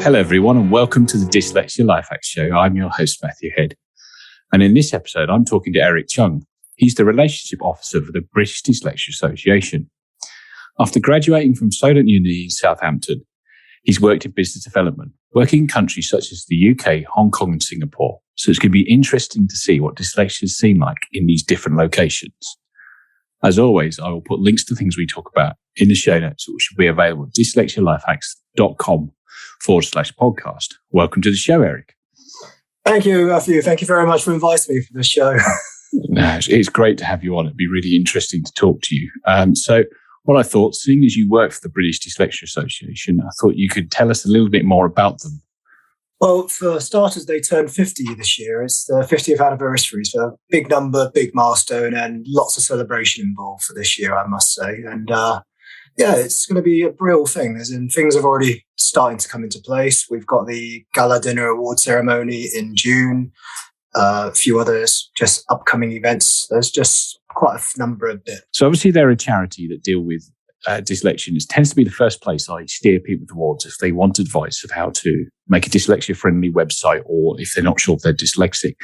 Hello everyone and welcome to the Dyslexia Life Hacks Show. I'm your host Matthew Head. And in this episode I'm talking to Eric Cheung. He's the Relationship Officer for the British Dyslexia Association. After graduating from Solent Uni in Southampton, he's worked in business development, working in countries such as the UK, Hong Kong and Singapore. So it's going to be interesting to see what dyslexia is seen like in these different locations. As always, I will put links to things we talk about in the show notes, which will be available at dyslexialifehacks.com/podcast. Welcome to the show, Eric. Thank you, Matthew. Thank you very much for inviting me for this show. No, it's great to have you on. It'd be really interesting to talk to you. So what I thought, seeing as you work for the British Dyslexia Association, I thought you could tell us a little bit more about them. Well, for starters, they turned 50 this year. It's the 50th anniversary, so big number, big milestone, and lots of celebration involved for this year, I must say. And it's going to be a real thing, as in things have already starting to come into place. We've got the gala dinner award ceremony in June, a few others, just upcoming events. There's just quite a number of bits. So obviously they're a charity that deal with dyslexia. It tends to be the first place I steer people towards if they want advice of how to make a dyslexia-friendly website or if they're not sure if they're dyslexic.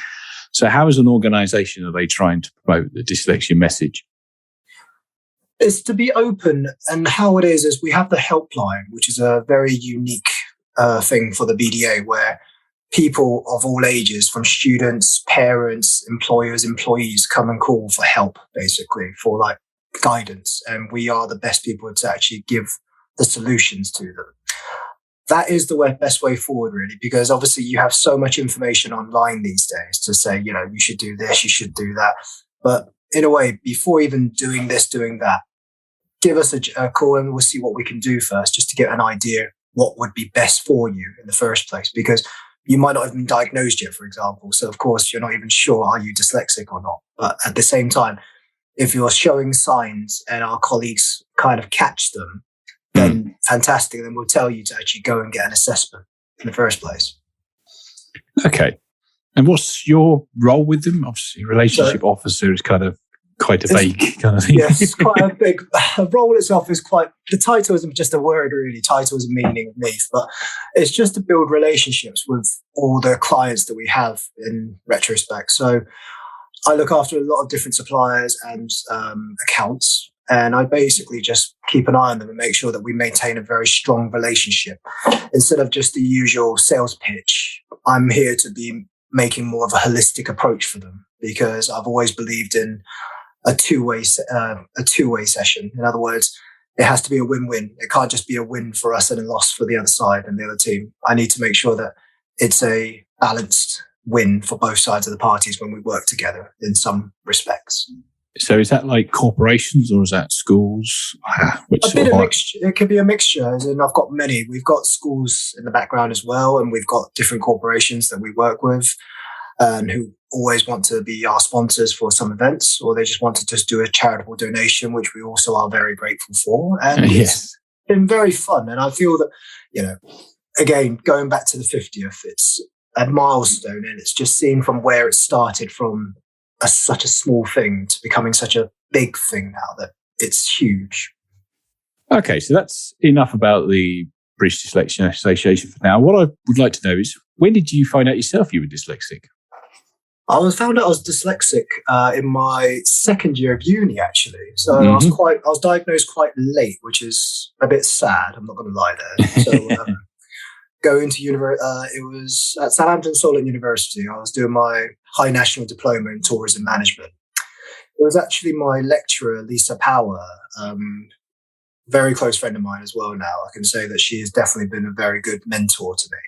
So how as an organisation are they trying to promote the dyslexia message? It's to be open, and how it is we have the helpline, which is a very unique thing for the BDA, where people of all ages, from students, parents, employers, employees, come and call for help, basically, for like guidance. And we are the best people to actually give the solutions to them. That is the best way forward, really, because obviously you have so much information online these days to say, you should do this, you should do that. But in a way, before even doing this, doing that, give us a call and we'll see what we can do first, just to get an idea what would be best for you in the first place, because you might not have been diagnosed yet, for example. So, of course, you're not even sure, are you dyslexic or not? But at the same time, if you're showing signs and our colleagues kind of catch them, then fantastic. Then we'll tell you to actually go and get an assessment in the first place. Okay. And what's your role with them? Obviously, relationship officer is kind of quite a vague kind of thing. Yes, quite a big role itself is quite, the title isn't just a word really, title is a meaning beneath, but it's just to build relationships with all the clients that we have in retrospect. So I look after a lot of different suppliers and accounts, and I basically just keep an eye on them and make sure that we maintain a very strong relationship. Instead of just the usual sales pitch, I'm here to be making more of a holistic approach for them, because I've always believed in a two-way session. In other words, it has to be a win-win. It can't just be a win for us and a loss for the other side and the other team. I need to make sure that it's a balanced win for both sides of the parties when we work together in some respects. So is that like corporations or is that schools? A bit of mixture. It could be a mixture, as in I've got many. We've got schools in the background as well, and we've got different corporations that we work with and who always want to be our sponsors for some events, or they just want to just do a charitable donation, which we also are very grateful for. And It's been very fun. And I feel that, again, going back to the 50th, it's a milestone, and it's just seen from where it started from such a small thing to becoming such a big thing now that it's huge. Okay, so that's enough about the British Dyslexia Association for now. What I would like to know is, when did you find out yourself you were dyslexic? I found out I was dyslexic in my second year of uni, actually. So I was diagnosed quite late, which is a bit sad. I'm not going to lie there. So going to university, it was at Southampton Solent University. I was doing my high national diploma in tourism management. It was actually my lecturer, Lisa Power, very close friend of mine as well now. I can say that she has definitely been a very good mentor to me.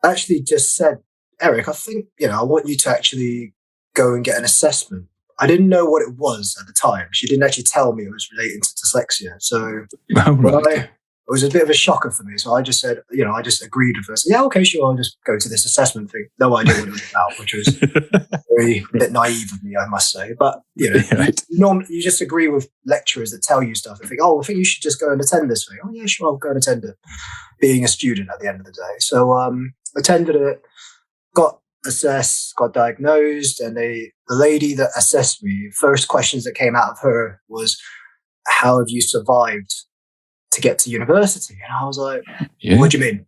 Actually just said, Eric, I think, I want you to actually go and get an assessment. I didn't know what it was at the time. She didn't actually tell me it was relating to dyslexia. So it was a bit of a shocker for me. So I just said, I just agreed with her. So, yeah, okay, sure, I'll just go to this assessment thing. No idea what it was about, which was a bit naive of me, I must say. But, normally you just agree with lecturers that tell you stuff and think, I think you should just go and attend this thing. Oh, yeah, sure, I'll go and attend it. Being a student at the end of the day. So attended it, got assessed, got diagnosed, and the lady that assessed me, first questions that came out of her was, how have you survived to get to university? And I was like, What do you mean?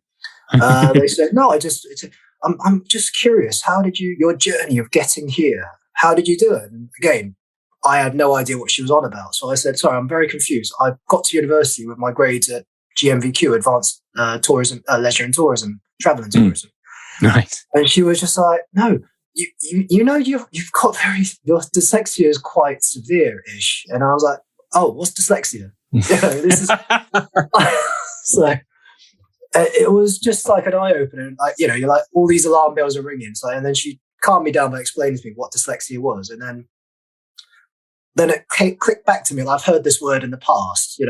They said, no, I'm just curious. How did your journey of getting here, how did you do it? And again, I had no idea what she was on about. So I said, sorry, I'm very confused. I got to university with my grades at GMVQ, Advanced Tourism, Leisure and Tourism, Travel and Tourism. Right. And she was just like, no, you know, you've got your dyslexia is quite severe-ish. And I was like, oh, what's dyslexia? This is so it was just like an eye-opener. Like, you're like, all these alarm bells are ringing. So, and then she calmed me down by explaining to me what dyslexia was. And then it clicked back to me. Like, I've heard this word in the past,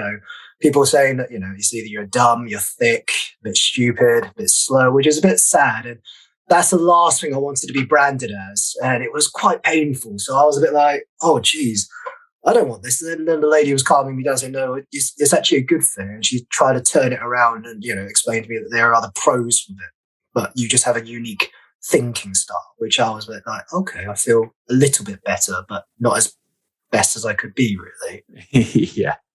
people saying that, it's either you're dumb, you're thick, a bit stupid, a bit slow, which is a bit sad. And that's the last thing I wanted to be branded as. And it was quite painful. So I was a bit like, oh, geez, I don't want this. And then the lady was calming me down, saying, no, it's actually a good thing. And she tried to turn it around and, explain to me that there are other pros with it, but you just have a unique thinking style, which I was a bit like, okay, I feel a little bit better, but not as best as I could be, really.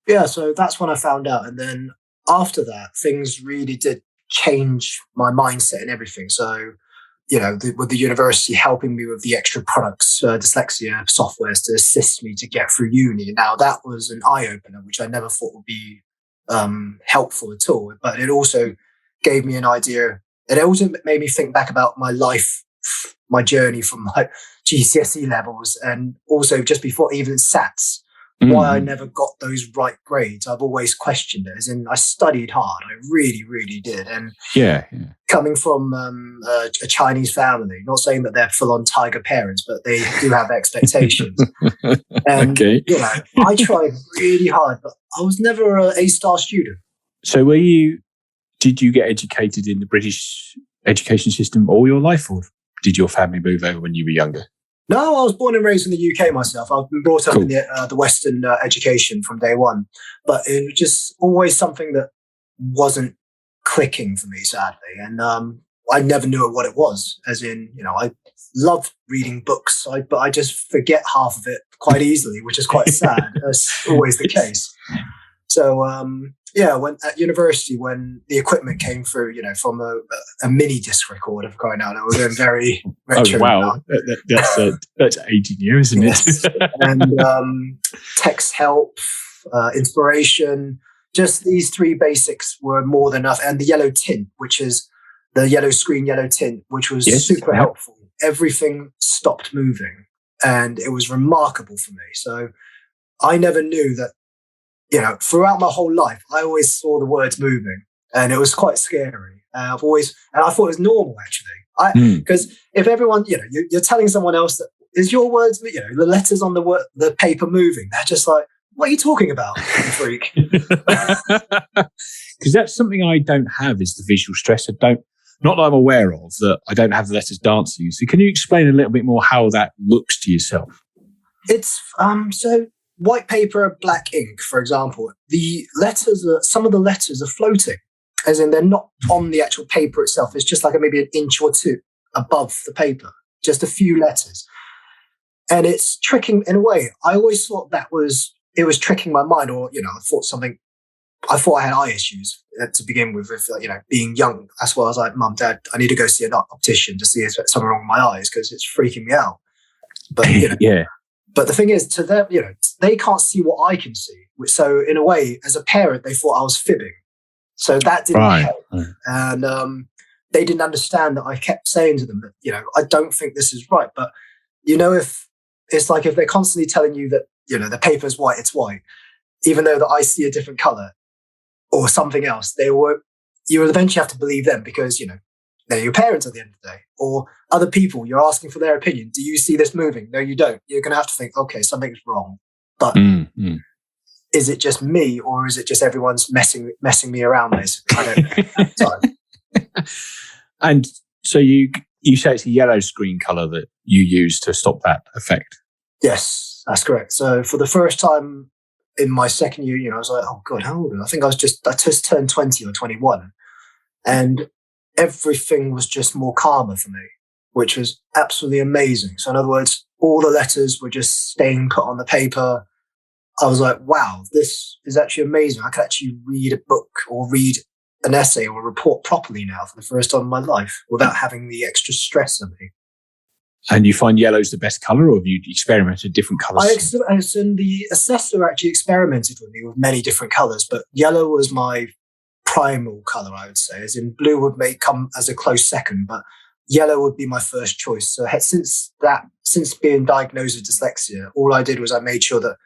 Yeah, so that's when I found out. And then after that, things really did change my mindset and everything. So, with the university helping me with the extra products, dyslexia softwares to assist me to get through uni. Now, that was an eye-opener, which I never thought would be helpful at all. But it also gave me an idea. It also made me think back about my life, my journey from like GCSE levels, and also just before even SATs, why I never got those right grades. I've always questioned it, as in I studied hard. I really, really did. And coming from a Chinese family, not saying that they're full-on tiger parents, but they do have expectations. And, I tried really hard, but I was never an A-star student. So did you get educated in the British education system all your life, or did your family move over when you were younger? No, I was born and raised in the UK myself. I've been brought up in the Western education from day one. But it was just always something that wasn't clicking for me, sadly. And I never knew what it was. As in, I love reading books, but I just forget half of it quite easily, which is quite sad. That's always the case. So, when at university, when the equipment came through, from a mini disc recorder, for crying out loud, we're going very retro. Oh, wow. That's 18 years, isn't it? And text help, inspiration, just these three basics were more than enough. And the yellow tint, which is the yellow screen, yellow tint, which was super helpful. Everything stopped moving, and it was remarkable for me. So I never knew that. Throughout my whole life, I always saw the words moving, and it was quite scary. And I thought it was normal, actually. Because if everyone, you're telling someone else that is your words, the letters on the paper moving, they're just like, what are you talking about, you freak? Because that's something I don't have, is the visual stress. Not that I'm aware of, that I don't have the letters dancing. So can you explain a little bit more how that looks to yourself? It's so. White paper, black ink, for example, some of the letters are floating, as in they're not on the actual paper itself. It's just like maybe an inch or two above the paper, just a few letters. And it's tricking, in a way. I always thought it was tricking my mind, or, I thought I had eye issues to begin with being young. That's why I was like, Mum, Dad, I need to go see an optician to see if there's something wrong with my eyes, because it's freaking me out. But, But the thing is, to them, they can't see what I can see. So in a way, as a parent, they thought I was fibbing. So that didn't help. And they didn't understand that I kept saying to them that, I don't think this is right. But, if it's like if they're constantly telling you that, the paper's white, it's white, even though that I see a different color or something else, you will eventually have to believe them, because, they're your parents at the end of the day, or other people. You're asking for their opinion. Do you see this moving? No, you don't. You're going to have to think, okay, something's wrong. But is it just me, or is it just everyone's messing me around, basically? I don't know. And so you say it's a yellow screen color that you use to stop that effect? Yes, that's correct. So for the first time in my second year, I was like, oh God, how old am I? I think I just turned 20 or 21. And everything was just more calmer for me, which was absolutely amazing. So in other words, all the letters were just staying put on the paper. I was like, wow, this is actually amazing. I could actually read a book or read an essay or a report properly now for the first time in my life without having the extra stress on me. And you find yellow's the best colour, or have you experimented different colours? The assessor actually experimented with me with many different colours, but yellow was my primal colour, I would say, as in blue would come as a close second, but yellow would be my first choice. So since being diagnosed with dyslexia, all I did was I made sure that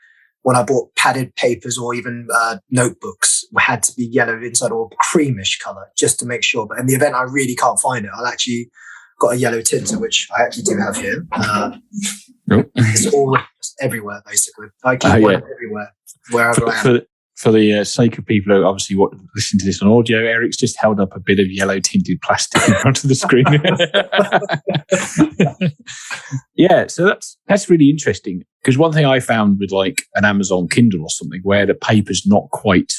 when I bought padded papers or even notebooks, had to be yellow inside or creamish colour, just to make sure. But in the event I really can't find it, I'll actually got a yellow tinter, which I actually do have here. It's all just everywhere, basically. I keep one everywhere, wherever I am. For the sake of people who obviously listen to this on audio, Eric's just held up a bit of yellow tinted plastic in front of the screen. Yeah, so that's really interesting, because one thing I found with like an Amazon Kindle or something where the paper's not quite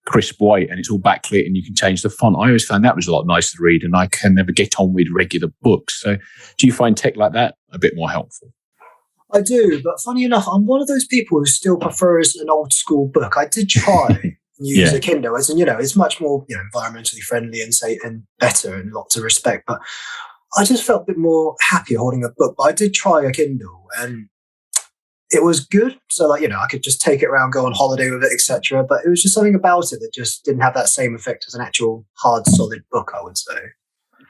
crisp white and it's all backlit and you can change the font, I always found that was a lot nicer to read, and I can never get on with regular books. So do you find tech like that a bit more helpful? I do, but funny enough, I'm one of those people who still prefers an old school book. I did try and use a Kindle, as in, it's much more environmentally friendly and better in lots of respect. But I just felt a bit more happier holding a book. But I did try a Kindle, and it was good. So, I could just take it around, go on holiday with it, etc. But it was just something about it that just didn't have that same effect as an actual hard, solid book, I would say.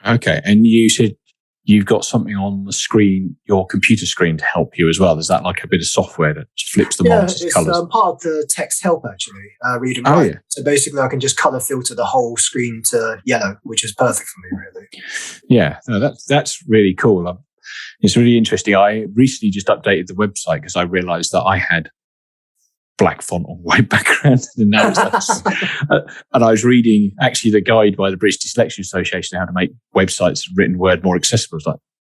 Okay, and you said you've got something on the screen, your computer screen, to help you as well. Is that like a bit of software that just flips them on to colours? It's part of the text help, actually, read and write. Yeah. So basically I can just colour filter the whole screen to yellow, which is perfect for me, really. Yeah, no, that's really cool. It's really interesting. I recently just updated the website because I realised that I had black font on white background. And now and I was reading actually the guide by the British Dyslexia Association how to make websites written word more accessible. I was like,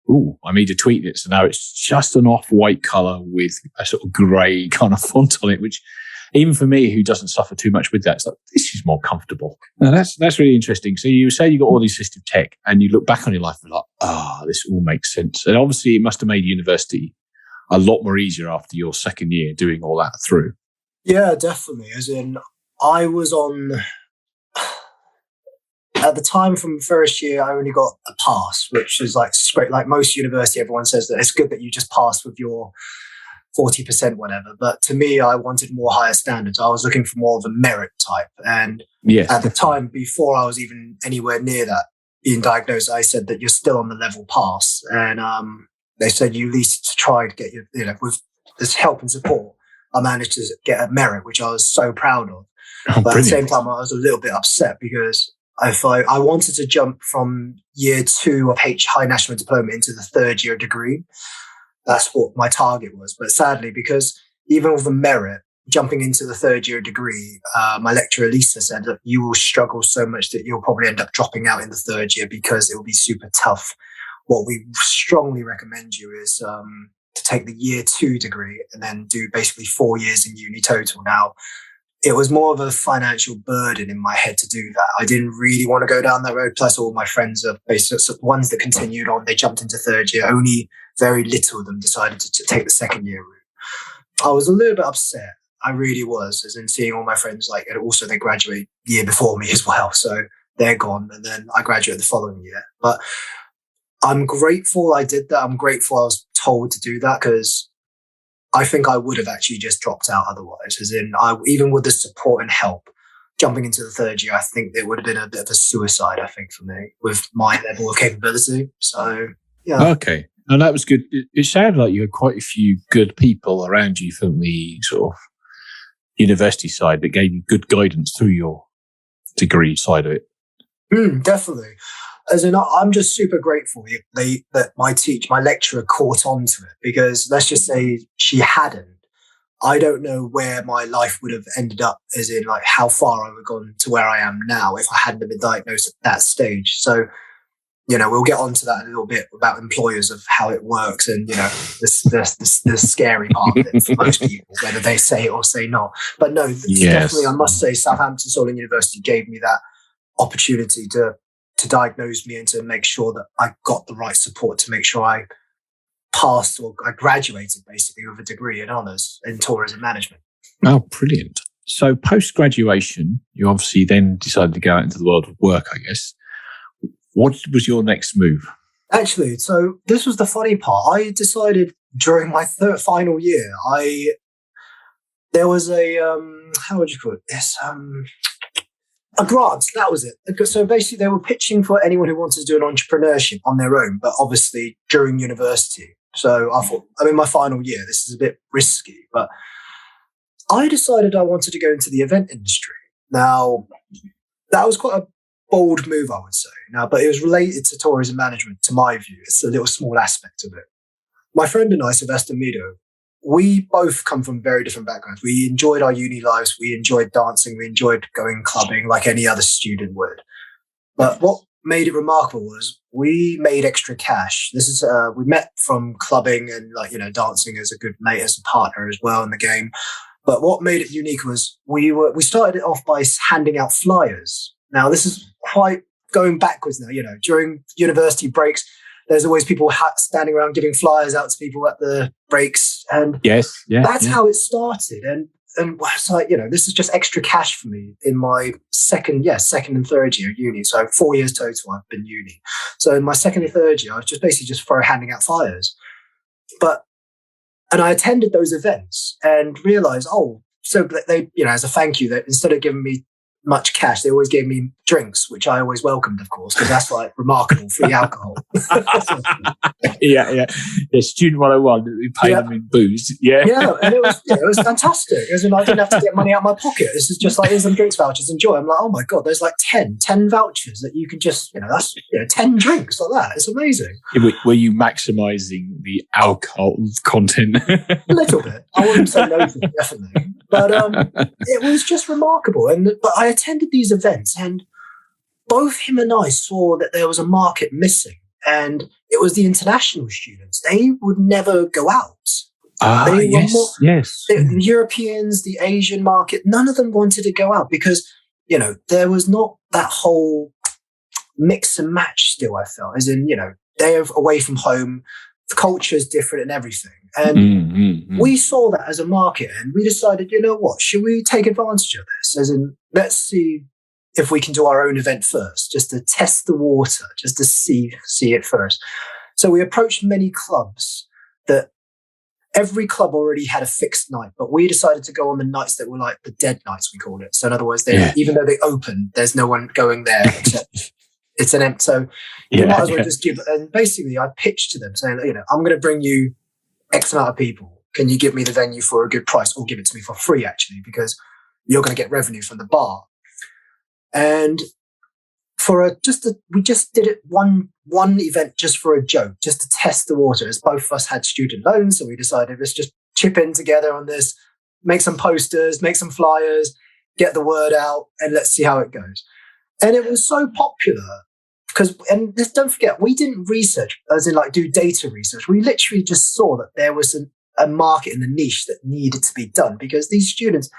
ooh, I need to tweak it. So now it's just an off-white colour with a sort of grey kind of font on it, which even for me, who doesn't suffer too much with that, it's like, this is more comfortable. Now, that's really interesting. So you say you got all this assistive tech and you look back on your life and you're like, this all makes sense. And obviously it must have made university a lot more easier after your second year doing all that through. Yeah, definitely. As in, I was at the time from first year, I only got a pass, which is like great. Like most university, everyone says that it's good that you just pass with your 40%, whatever. But to me, I wanted more higher standards. I was looking for more of a merit type. And at the time, before I was even anywhere near that being diagnosed, I said that you're still on the level pass. And they said you at least try to get your, with this help and support, I managed to get a merit, which I was so proud of. But brilliant. At the same time, I was a little bit upset because I wanted to jump from year 2 of High National Diploma into the third year degree. That's what my target was. But sadly, because even with the merit, jumping into the third year degree, my lecturer, Lisa, said that you will struggle so much that you'll probably end up dropping out in the third year because it will be super tough. What we strongly recommend you is to take the year 2 degree and then do basically 4 years in uni total. Now, it was more of a financial burden in my head to do that. I didn't really want to go down that road. Plus, all my friends are basically ones that continued on. They jumped into third year. Only very little of them decided to take the second year route. I was a little bit upset. I really was, as in seeing all my friends, and also they graduate year before me as well. So they're gone. And then I graduate the following year. But I'm grateful I did that. I'm grateful I was told to do that, because I think I would have actually just dropped out otherwise. As in, even with the support and help, jumping into the third year, I think it would have been a bit of a suicide, I think, for me, with my level of capability. So, yeah. Okay. And that was good. It sounded like you had quite a few good people around you from the sort of university side that gave you good guidance through your degree side of it. Definitely. As in, I'm just super grateful that my lecturer caught on to it, because let's just say she hadn't, I don't know where my life would have ended up, as in how far I would have gone to where I am now if I hadn't been diagnosed at that stage. So, we'll get onto that a little bit about employers of how it works and, the scary part of it for most people, whether they say it or say not. But no, definitely, I must say Southampton Solent University gave me that opportunity to diagnose me and to make sure that I got the right support to make sure I passed, or I graduated basically with a degree in honours in tourism management. Oh, brilliant. So post-graduation, you obviously then decided to go out into the world of work, I guess. What was your next move? Actually, so this was the funny part. I decided during my final year, there was a, how would you call it? Yes, a grant, that was it. So basically they were pitching for anyone who wanted to do an entrepreneurship on their own, but obviously during university. So I thought, I'm in my final year, this is a bit risky, but I decided I wanted to go into the event industry. Now, that was quite a bold move, I would say. Now, but it was related to tourism management, to my view. It's a little small aspect of it. My friend and I, Sylvester Mido, we both come from very different backgrounds. We enjoyed our uni lives. We enjoyed dancing. We enjoyed going clubbing like any other student would. But what made it remarkable was we made extra cash. This is, we met from clubbing and dancing as a good mate, as a partner as well in the game. But what made it unique was we started it off by handing out flyers. Now, this is quite going backwards now, during university breaks, there's always people standing around giving flyers out to people at the breaks. And that's how it started. And it's like, this is just extra cash for me in my second and third year at uni. So 4 years total, I've been uni. So in my second and third year, I was just handing out flyers. And I attended those events and realized, so they, as a thank you, that instead of giving me much cash, they always gave me drinks, which I always welcomed, of course, because that's like remarkable, free alcohol. Yeah. Student 101, we pay them in booze. Yeah, and it was fantastic. As in, I didn't have to get money out of my pocket. This is just like, here's some drinks vouchers, enjoy. I'm like, oh my God, there's like 10 vouchers that you can just, that's 10 drinks like that. It's amazing. Were you maximising the alcohol content? A little bit. I wouldn't say no to it, definitely. But it was just remarkable. But I attended these events, and both him and I saw that there was a market missing, and it was the international students. They would never go out. Yes. The Europeans, the Asian market, none of them wanted to go out because, there was not that whole mix and match still, I felt. As in, they're away from home, the culture is different and everything. And we saw that as a market, and we decided, what, should we take advantage of this? As in, let's see if we can do our own event first, just to test the water, just to see it first. So we approached many clubs that every club already had a fixed night, but we decided to go on the nights that were like the dead nights, we called it. So in other words, even though they open, there's no one going there except it's an empty. So you might as well just give. And basically, I pitched to them saying, I'm going to bring you X amount of people. Can you give me the venue for a good price, or give it to me for free, actually, because you're going to get revenue from the bar. And we just did it one event just for a joke, just to test the water, as both of us had student loans. So we decided, let's just chip in together on this, make some posters, make some flyers, get the word out, and let's see how it goes. And it was so popular and don't forget, we didn't research, as in like do data research. We literally just saw that there was a market in the niche that needed to be done, because these students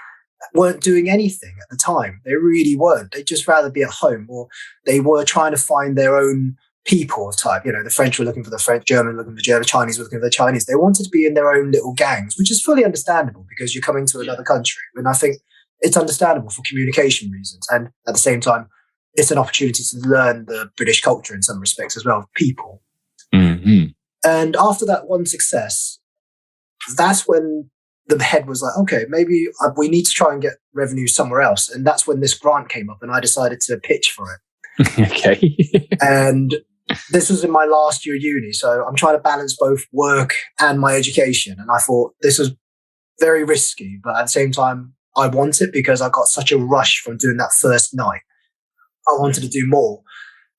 weren't doing anything at the time. They really weren't. They'd just rather be at home, or they were trying to find their own people type. The French were looking for the French, German looking for the German, Chinese were looking for the Chinese. They wanted to be in their own little gangs, which is fully understandable because you're coming to another country. And I think it's understandable for communication reasons. And at the same time, it's an opportunity to learn the British culture in some respects as well, people. Mm-hmm. And after that one success, that's when the head was like, okay, maybe we need to try and get revenue somewhere else. And that's when this grant came up, and I decided to pitch for it. Okay. And this was in my last year of uni. So I'm trying to balance both work and my education. And I thought this was very risky, but at the same time, I want it because I got such a rush from doing that first night. I wanted to do more.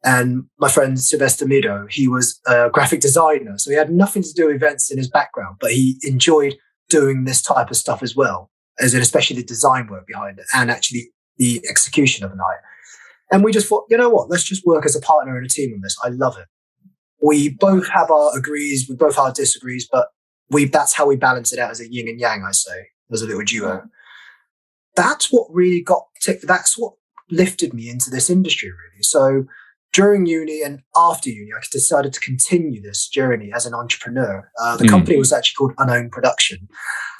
And my friend Sylvester Mido, he was a graphic designer. So he had nothing to do with events in his background, but he enjoyed doing this type of stuff as well, as in especially the design work behind it and actually the execution of the night. And we just thought, let's just work as a partner and a team on this. I love it. We both have our agrees, we both have our disagrees, but that's how we balance it out as a yin and yang, I say, as a little duo. That's what really that's what lifted me into this industry, really. So during uni and after uni, I decided to continue this journey as an entrepreneur. The company was actually called Unknown Production.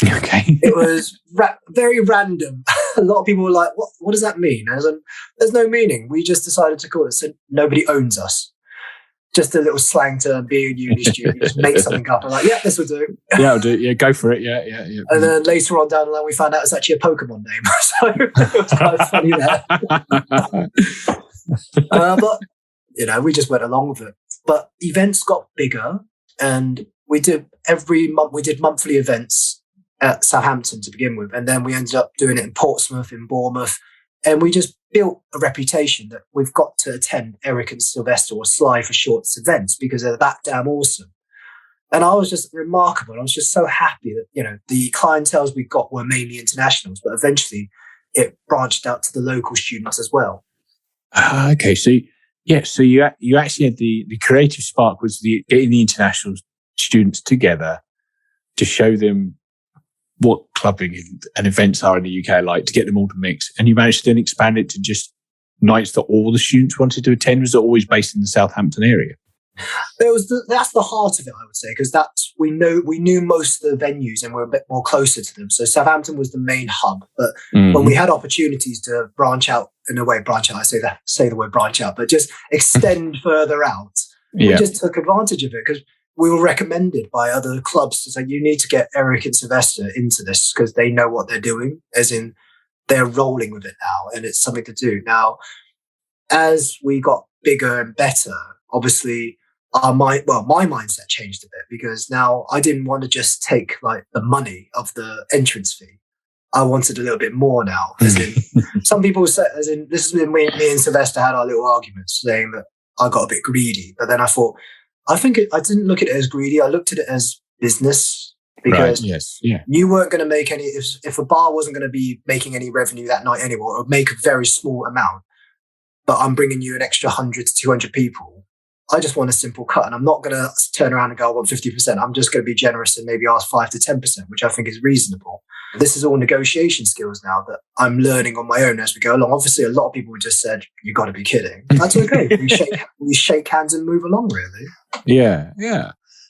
Okay. It was very random. a lot of people were like, what does that mean? I was like, there's no meaning. We just decided to call it. So nobody owns us. Just a little slang term, being a uni student, you just make something up. I'm like, yeah, this will do. Yeah, I'll do it. Yeah, go for it. Yeah. And then later on down the line, we found out it's actually a Pokemon name. So it was quite funny there. But, we just went along with it. But events got bigger, and we did monthly events at Southampton to begin with. And then we ended up doing it in Portsmouth, in Bournemouth. And we just built a reputation that we've got to attend Eric and Sylvester or Sly for Shorts events because they're that damn awesome. And I was just remarkable. I was just so happy that, the clienteles we got were mainly internationals, but eventually it branched out to the local students as well. Okay. So you actually had the creative spark was getting the international students together to show them what clubbing and events are in the UK like, to get them all to mix. And you managed to then expand it to just nights that all the students wanted to attend. Was it always based in the Southampton area? That's the heart of it, I would say, because we knew most of the venues and we're a bit more closer to them. So Southampton was the main hub, but when we had opportunities to branch out, I say the word branch out, but just extend further out, we just took advantage of it because we were recommended by other clubs to say, you need to get Eric and Sylvester into this because they know what they're doing, as in they're rolling with it now and it's something to do. Now, as we got bigger and better, obviously my mindset changed a bit because now I didn't want to just take like the money of the entrance fee. I wanted a little bit more now. As in, some people say, this is when me and Sylvester had our little arguments saying that I got a bit greedy, but then I thought, I didn't look at it as greedy. I looked at it as business because you weren't going to make any, if a bar wasn't going to be making any revenue that night anymore, it would make a very small amount, but I'm bringing you an extra 100 to 200 people. I just want a simple cut and I'm not going to turn around and go, I want 50%. I'm just going to be generous and maybe ask 5 to 10%, which I think is reasonable. This is all negotiation skills now that I'm learning on my own as we go along. Obviously, a lot of people just said, you got to be kidding. That's okay. we shake hands and move along, really. Yeah.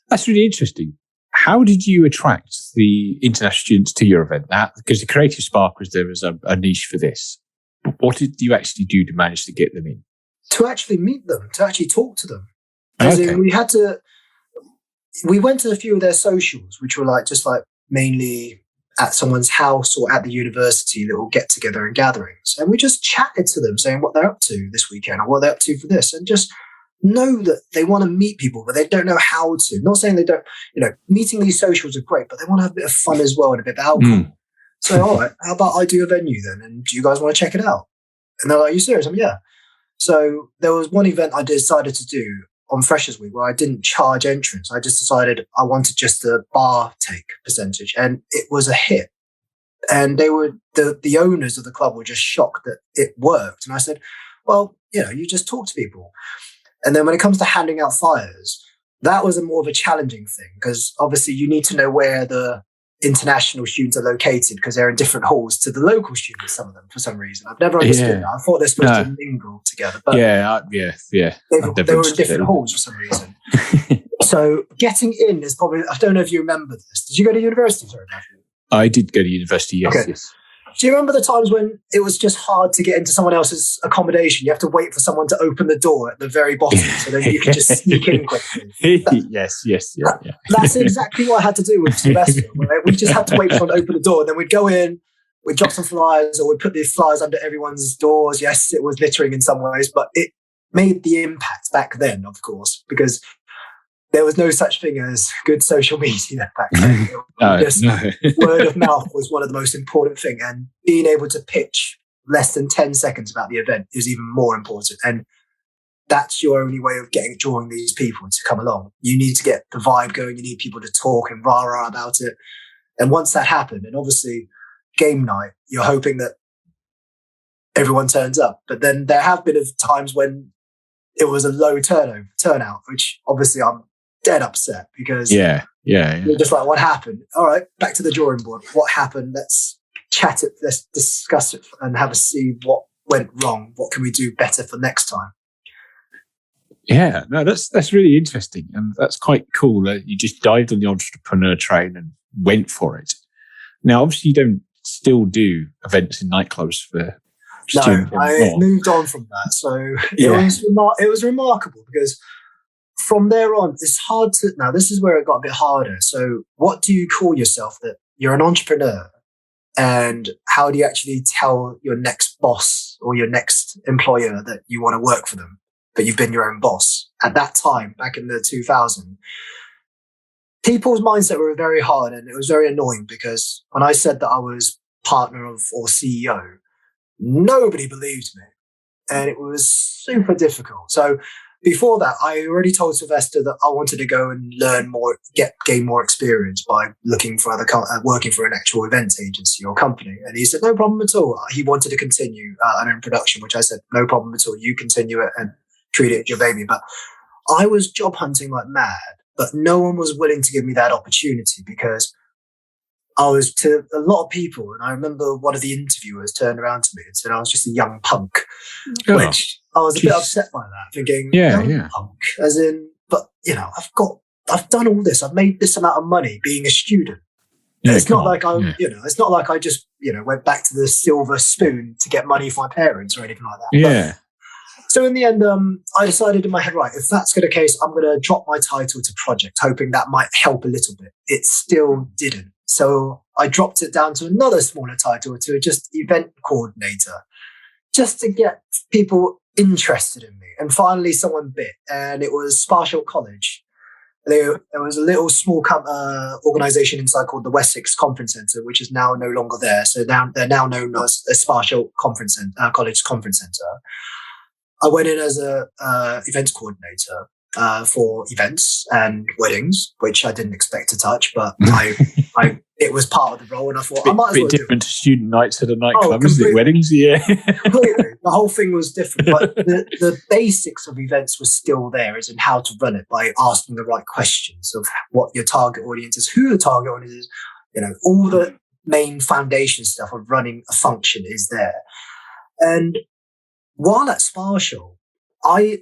That's really interesting. How did you attract the international students to your event? Because the Creative Spark was there was a niche for this. What did you actually do to manage to get them in? To actually meet them, to actually talk to them. As in, we went to a few of their socials, which were just mainly at someone's house or at the university, little get together and gatherings. And we just chatted to them saying what they're up to this weekend or what they're up to for this. And just know that they want to meet people, but they don't know how to. Not saying they don't, meeting these socials are great, but they want to have a bit of fun as well and a bit of alcohol. So, all right, how about I do a venue then? And do you guys want to check it out? And they're like, are you serious? I'm yeah. So there was one event I decided to do on Freshers Week where I didn't charge entrance. I just decided I wanted just a bar take percentage, and it was a hit. And they were the owners of the club were just shocked that it worked. And I said, well, you just talk to people. And then when it comes to handing out flyers, that was more of a challenging thing because obviously you need to know where the international students are located because they're in different halls to the local students, some of them, for some reason. I've never understood that. I thought they're supposed to mingle together. But they were in different halls for some reason. So getting in is probably, I don't know if you remember this. Did you go to university? Sorry, Matthew. I did go to university, yes. Okay. Yes. Do you remember the times when it was just hard to get into someone else's accommodation? You have to wait for someone to open the door at the very bottom so then you can just sneak in quickly. Yes. That's exactly what I had to do with Sylvester. Right? We just had to wait for someone to open the door. And then we'd go in, we'd drop some flyers, or we'd put the flyers under everyone's doors. Yes, it was littering in some ways, but it made the impact back then, of course, because there was no such thing as good social media back then. Word of mouth was one of the most important things. And being able to pitch less than 10 seconds about the event is even more important. And that's your only way of drawing these people to come along. You need to get the vibe going. You need people to talk and rah-rah about it. And once that happened, and obviously game night, you're hoping that everyone turns up. But then there have been times when it was a low turnout, which obviously I'm dead upset because you're just like, what happened? All right, back to the drawing board. What happened? Let's chat it. Let's discuss it and have a see what went wrong. What can we do better for next time? Yeah, no, that's really interesting, and that's quite cool. You just dived on the entrepreneur train and went for it. Now, obviously, you don't still do events in nightclubs for No, students? I moved on from that. So it was remarkable because from there on, it's hard to... Now, this is where it got a bit harder. So what do you call yourself? That you're an entrepreneur? And how do you actually tell your next boss or your next employer that you want to work for them, but you've been your own boss? At that time, back in the 2000s, people's mindset were very hard, and it was very annoying because when I said that I was partner of or CEO, nobody believed me, and it was super difficult. So before that, I already told Sylvester that I wanted to go and learn more, gain more experience by looking for working for an actual event agency or company. And he said, no problem at all. He wanted to continue an own production, which I said, no problem at all. You continue it and treat it as your baby. But I was job hunting like mad, but no one was willing to give me that opportunity because I was to a lot of people. And I remember one of the interviewers turned around to me and said I was just a young punk, which I was a bit upset by that, thinking, punk, as in, but I've done all this. I've made this amount of money being a student. It's not like it's not like I just, went back to the silver spoon to get money for my parents or anything like that. Yeah. So in the end, I decided in my head, right, if that's the case, I'm going to drop my title to project, hoping that might help a little bit. It still didn't. So I dropped it down to another smaller title, to just event coordinator, just to get people interested in me. And finally someone bit, and it was Sparshall College. There was a little small organisation inside called the Wessex Conference Centre, which is now no longer there. So now they're now known as Sparshall College Conference Centre. I went in as a events coordinator for events and weddings, which I didn't expect to touch, but it was part of the role, and I thought I might as well. Bit different to student nights at a nightclub, isn't it? Weddings, yeah. Completely. The whole thing was different, but the basics of events was still there, as in how to run it by asking the right questions of what your target audience is, who the target audience is. All the main foundation stuff of running a function is there. And while at Sparshall,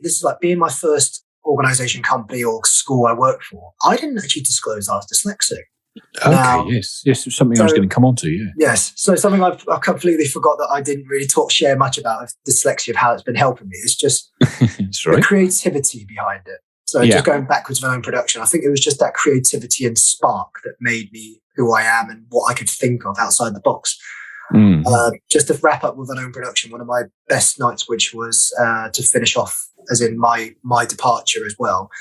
this is like being my first organisation, company or school I worked for, I didn't actually disclose I was dyslexic. Okay, yes, something I was going to come on to, yeah. Yes, so something I completely forgot that I didn't really share much about of dyslexia, of how it's been helping me. It's just the creativity behind it. So just going backwards with my own production, I think it was just that creativity and spark that made me who I am and what I could think of outside the box. Just to wrap up with an own production, one of my best nights, which was to finish off, as in my departure as well,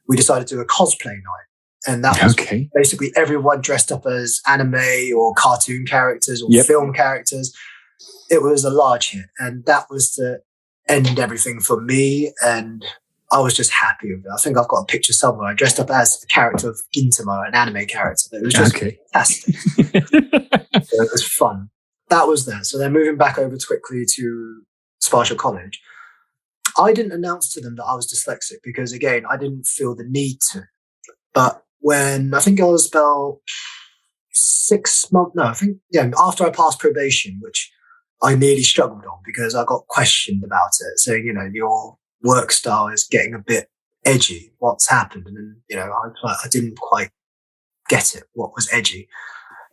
we decided to do a cosplay night. And that was basically everyone dressed up as anime or cartoon characters or film characters. It was a large hit. And that was to end everything for me. And I was just happy with it. I think I've got a picture somewhere. I dressed up as the character of Gintama, an anime character. It was just fantastic. So it was fun. That was that. So then moving back over quickly to Sparshall College, I didn't announce to them that I was dyslexic because, again, I didn't feel the need to. But when I think I was about 6 months, after I passed probation, which I nearly struggled on because I got questioned about it. So, your work style is getting a bit edgy. What's happened? And then, I didn't quite get it. What was edgy?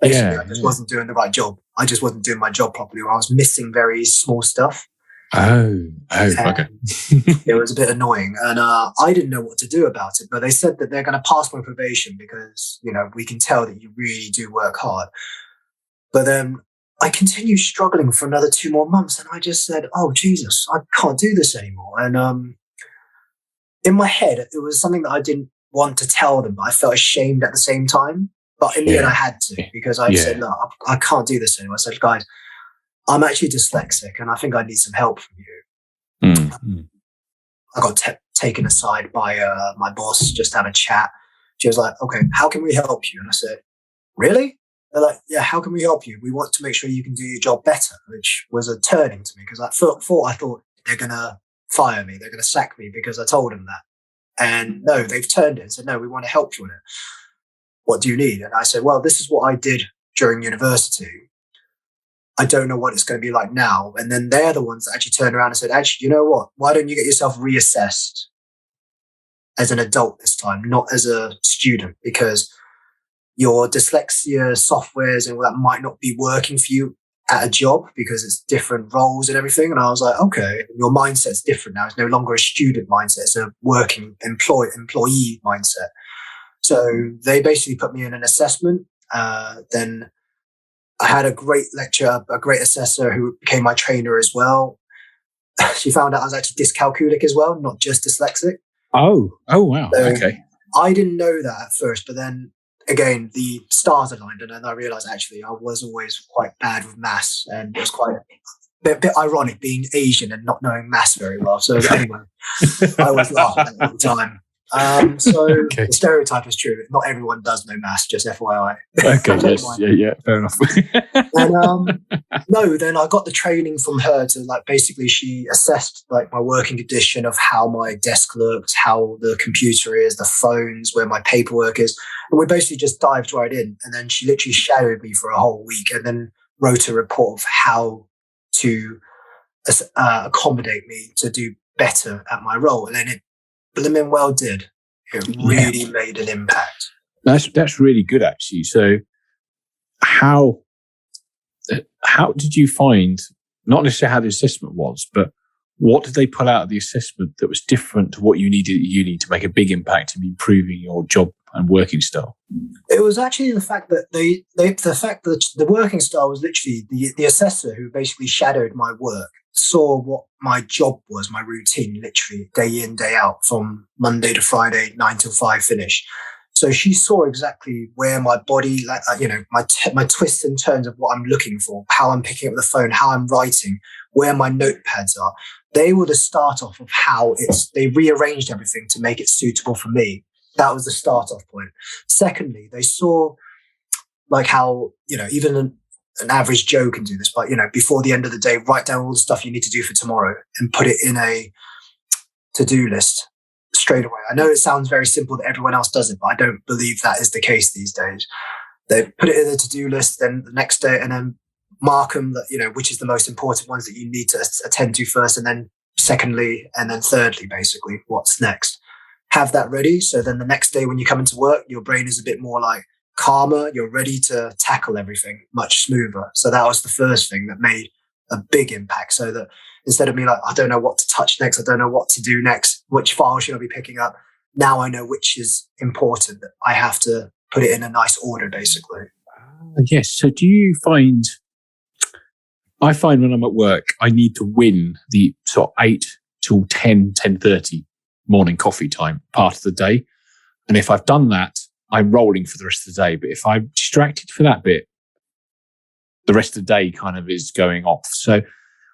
Basically, I just wasn't doing the right job. I just wasn't doing my job properly, or I was missing very small stuff. Okay. It was a bit annoying, and I didn't know what to do about it. But they said that they're going to pass my probation because we can tell that you really do work hard. But then I continued struggling for another 2 more months, and I just said, "Oh Jesus, I can't do this anymore." And in my head, it was something that I didn't want to tell them, but I felt ashamed at the same time. But in the end, I had to, because I said, "No, I can't do this anymore." I said, "Guys, I'm actually dyslexic, and I think I need some help from you." I got taken aside by my boss just to have a chat. She was like, "Okay, how can we help you?" And I said, "Really?" They're like, "Yeah, how can we help you? We want to make sure you can do your job better," which was a turning to me because I thought they're going to fire me. They're going to sack me because I told them that. And no, they've turned it and said, "No, we want to help you in it. What do you need?" And I said, "Well, this is what I did during university. I don't know what it's going to be like now." And then they're the ones that actually turned around and said, "Actually, you know what? Why don't you get yourself reassessed as an adult this time, not as a student? Because your dyslexia softwares and all that might not be working for you at a job because it's different roles and everything. And I was like, okay, your mindset's different now. It's no longer a student mindset. It's a working employee mindset. So they basically put me in an assessment. Then I had a great lecturer, a great assessor who became my trainer as well. She found out I was actually dyscalculic as well, not just dyslexic. Oh, wow. So okay. I didn't know that at first, but then again, the stars aligned, and then I realized actually I was always quite bad with maths, and it was quite a bit ironic being Asian and not knowing maths very well. So anyway, I was laughing at the time. The stereotype is true. Not everyone does know maths, just FYI. Okay, yes, yeah, fair enough. And then I got the training from her to basically she assessed my working condition of how my desk looked, how the computer is, the phones, where my paperwork is. And we basically just dived right in. And then she literally shadowed me for a whole week and then wrote a report of how to accommodate me to do better at my role. And then it blimmin' well did. It really made an impact. That's really good, actually. So how did you find, not necessarily how the assessment was, but what did they pull out of the assessment that was different to what you needed at uni to make a big impact in improving your job and working style? It was actually the fact that the working style was literally the assessor who basically shadowed my work saw what my job was, my routine, literally day in, day out, from Monday to Friday, 9 till 5 finish. So she saw exactly where my body, my twists and turns of what I'm looking for, how I'm picking up the phone, how I'm writing, where my notepads are. They were the start off of how they rearranged everything to make it suitable for me. That was the start off point. Secondly, they saw how, even an average Joe can do this, but before the end of the day, write down all the stuff you need to do for tomorrow and put it in a to-do list straight away. I know it sounds very simple that everyone else does it, but I don't believe that is the case these days. They put it in a to-do list, then the next day, and then mark them that, which is the most important ones that you need to attend to first, and then secondly, and then thirdly, basically, what's next. Have that ready. So then the next day when you come into work, your brain is a bit more calmer, you're ready to tackle everything much smoother. So that was the first thing that made a big impact. So that instead of me I don't know what to touch next, I don't know what to do next, which file should I be picking up? Now I know which is important, that I have to put it in a nice order, basically. Yes. So do you find, I find when I'm at work, I need to win the sort of 8 till 10:30 morning coffee time part of the day. And if I've done that, I'm rolling for the rest of the day. But if I'm distracted for that bit, the rest of the day kind of is going off. So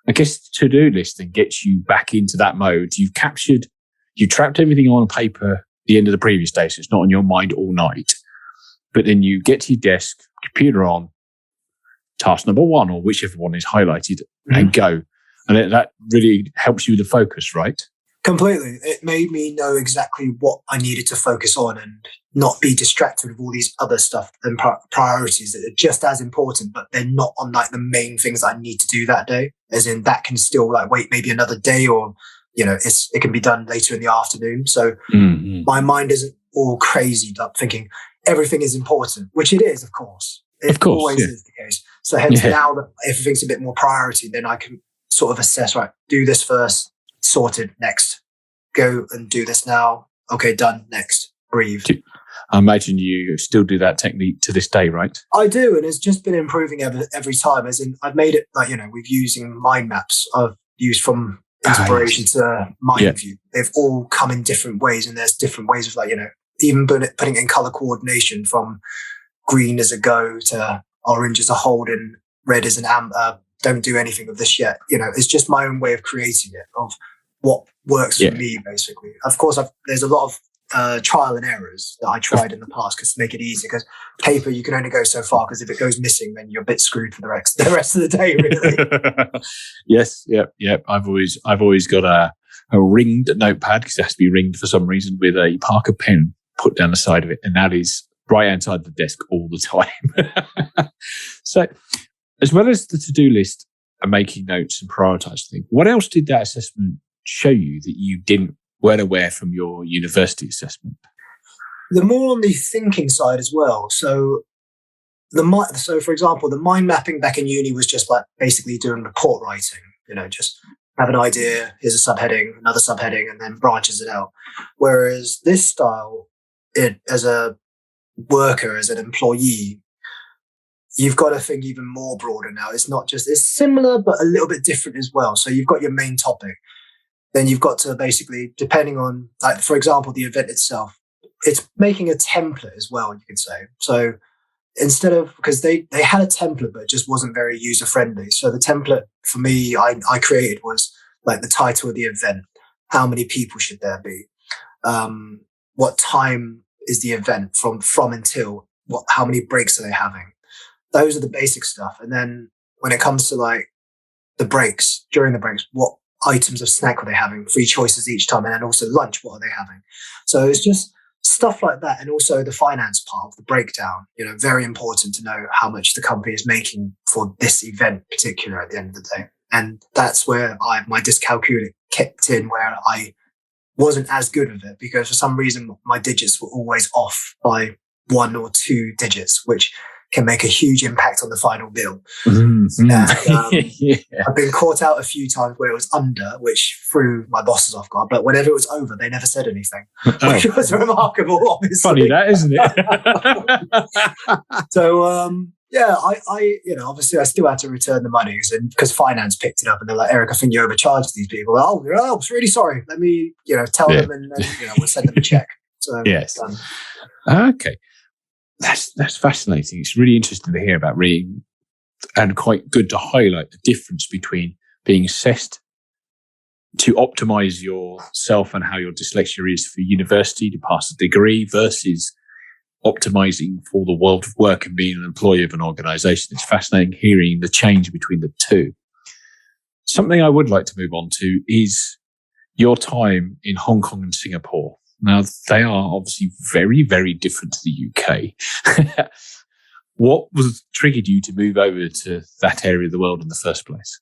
I guess the to-do list then gets you back into that mode. You trapped everything on paper the end of the previous day, so it's not on your mind all night. But then you get to your desk, computer on, task number 1, or whichever one is highlighted, and go. And that really helps you to focus, right? Completely. It made me know exactly what I needed to focus on and not be distracted with all these other stuff and priorities that are just as important, but they're not on the main things I need to do that day. As in, that can still wait maybe another day, or it can be done later in the afternoon. So my mind isn't all crazy thinking everything is important, which it is, of course. It always is the case. So hence now that everything's a bit more priority, then I can sort of assess, right, do this first, sorted, next. Go and do this now. Okay, done, next. Breathe. I imagine you still do that technique to this day, right? I do, and it's just been improving every time. As in, I've made it we've using mind maps I've used from inspiration to mind view. They've all come in different ways, and there's different ways of even putting it in color coordination, from green as a go to orange as a hold and red as an amber. Don't do anything of this yet. It's just my own way of creating it, of what works for me, basically. Of course, there's a lot of trial and errors that I tried in the past to make it easy, because paper, you can only go so far, because if it goes missing, then you're a bit screwed for the rest of the day, really. Yes. Yep. I've always got a ringed notepad, because it has to be ringed for some reason, with a Parker pen put down the side of it. And that is right outside the desk all the time. So as well as the to-do list and making notes and prioritizing things, what else did that assessment show you that you weren't aware from your university assessment? The more on the thinking side as well. So for example, the mind mapping back in uni was just like basically doing report writing. Just have an idea, here's a subheading, another subheading, and then branches it out. Whereas this style, as a worker, as an employee, you've got to think even more broader now. It's similar, but a little bit different as well. So you've got your main topic. Then you've got to basically, depending on, like, for example, the event itself, it's making a template as well, you could say. So instead of, because they had a template, but it just wasn't very user friendly. So the template for me, I created was like the title of the event. How many people should there be? What time is the event from until? How many breaks are they having? Those are the basic stuff. And then when it comes to like the breaks, during the breaks, what items of snack are they having? 3 choices each time. And then also lunch, what are they having? So it's just stuff like that. And also the finance part of the breakdown, very important to know how much the company is making for this event particular at the end of the day. And that's where my dyscalculia kicked in, where I wasn't as good with it because for some reason my digits were always off by 1 or 2 digits, which can make a huge impact on the final bill. Mm-hmm. And, yeah. I've been caught out a few times where it was under, which threw my bosses off guard. But whenever it was over, they never said anything, which was remarkable, obviously. Funny that, isn't it? So, I obviously I still had to return the money because finance picked it up and they're like, Eric, I think you overcharged these people. Oh, I'm really sorry. Let me, tell them and we'll send them a check. So, yes. Okay. That's fascinating. It's really interesting to hear about reading and quite good to highlight the difference between being assessed to optimize yourself and how your dyslexia is for university to pass a degree versus optimizing for the world of work and being an employee of an organization. It's fascinating hearing the change between the two. Something I would like to move on to is your time in Hong Kong and Singapore. Now, they are obviously very, very different to the UK. What triggered you to move over to that area of the world in the first place?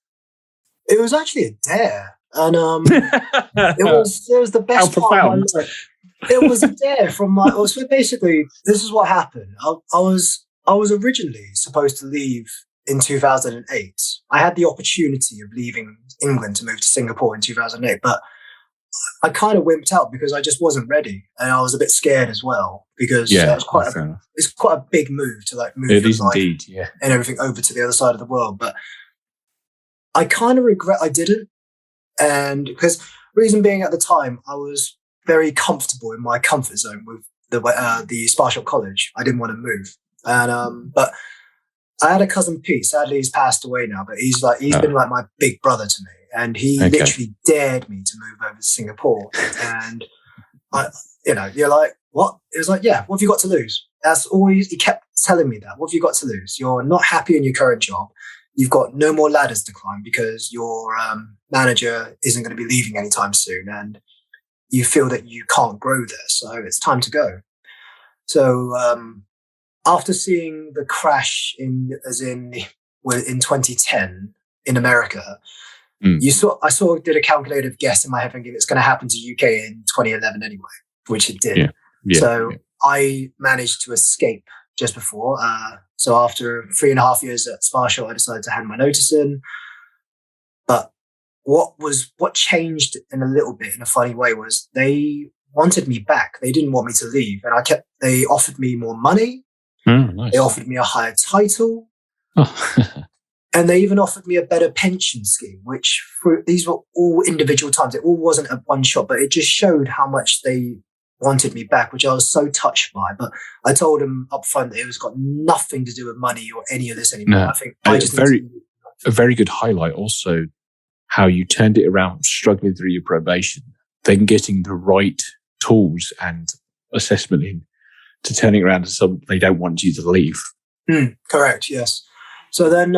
It was actually a dare. And it was the best part of my life. It was a dare from my... So basically, this is what happened. I was originally supposed to leave in 2008. I had the opportunity of leaving England to move to Singapore in 2008, but I kind of wimped out because I just wasn't ready, and I was a bit scared as well because it's quite a big move to like move your life and everything over to the other side of the world. But I kind of regret I didn't, and because reason being at the time I was very comfortable in my comfort zone with the Sparshot College. I didn't want to move, and but I had a cousin Pete. Sadly, he's passed away now, but he's been like my big brother to me. And he literally dared me to move over to Singapore. And you're like, what? It was like, yeah, what have you got to lose? That's always, he kept telling me that. What have you got to lose? You're not happy in your current job. You've got no more ladders to climb because your manager isn't going to be leaving anytime soon. And you feel that you can't grow there. So it's time to go. So after seeing the crash in 2010 in America, I did a calculative guess in my head thinking it's going to happen to UK in 2011 anyway, which it did. I managed to escape just before. So after 3.5 years at Sparshot, I decided to hand my notice in. But what changed in a little bit in a funny way was they wanted me back. They didn't want me to leave, and they offered me more money. Nice. They offered me a higher title. And they even offered me a better pension scheme, which these were all individual times. It all wasn't a one shot, but it just showed how much they wanted me back, which I was so touched by. But I told them up front that it was got nothing to do with money or any of this anymore. No, I think a very good highlight also how you turned it around, struggling through your probation, then getting the right tools and assessment in to turning around to something they don't want you to leave. Correct, yes. So then,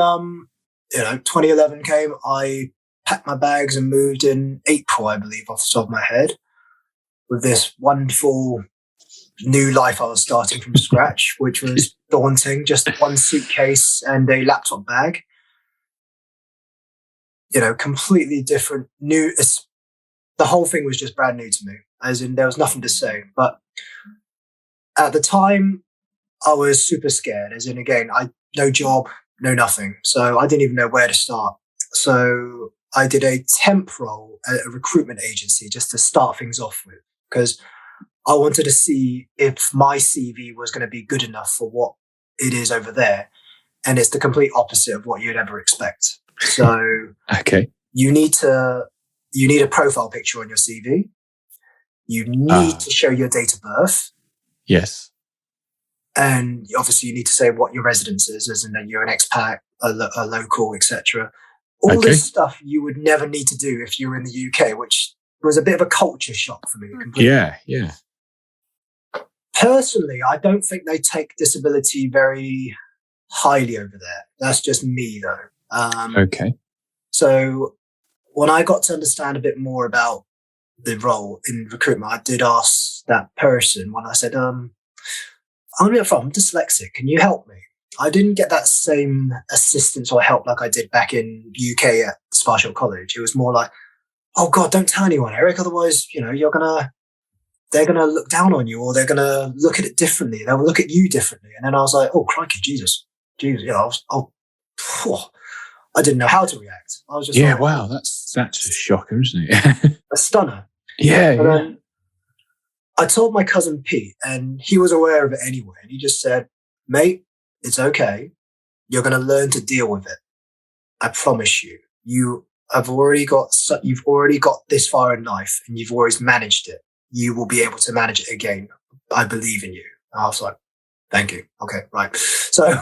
2011 came. I packed my bags and moved in April, I believe, off the top of my head, with this wonderful new life I was starting from scratch, which was daunting. Just one suitcase and a laptop bag. Completely different. New. The whole thing was just brand new to me, as in there was nothing to say. But At the time, I was super scared, as in, again, no job, no nothing. So I didn't even know where to start. So I did a temp role at a recruitment agency just to start things off with, because I wanted to see if my CV was going to be good enough for what it is over there. And it's the complete opposite of what you'd ever expect. So okay, you need a profile picture on your CV. You need to show your date of birth. Yes. And obviously you need to say what your residence is, as in that you're an expat, a local, etc. All this stuff you would never need to do if you were in the UK, which was a bit of a culture shock for me. Completely. Yeah. Personally, I don't think they take disability very highly over there. That's just me, though. Okay. So when I got to understand a bit more about the role in recruitment, I did ask that person when I said, I'm dyslexic. Can you help me? I didn't get that same assistance or help like I did back in UK at Sparshot College. It was more like, oh God, don't tell anyone, Eric. Otherwise, they're going to look down on you, or they're going to look at it differently. They'll look at you differently. And then I was like, oh, crikey, Jesus. I didn't know how to react. I was just like, wow, that's a shocker, isn't it? a stunner. Yeah. Then I told my cousin Pete, and he was aware of it anyway. And he just said, mate, it's okay. You're going to learn to deal with it. I promise you. You've already got this far in life, and you've always managed it. You will be able to manage it again. I believe in you. And I was like, thank you. Okay, right. So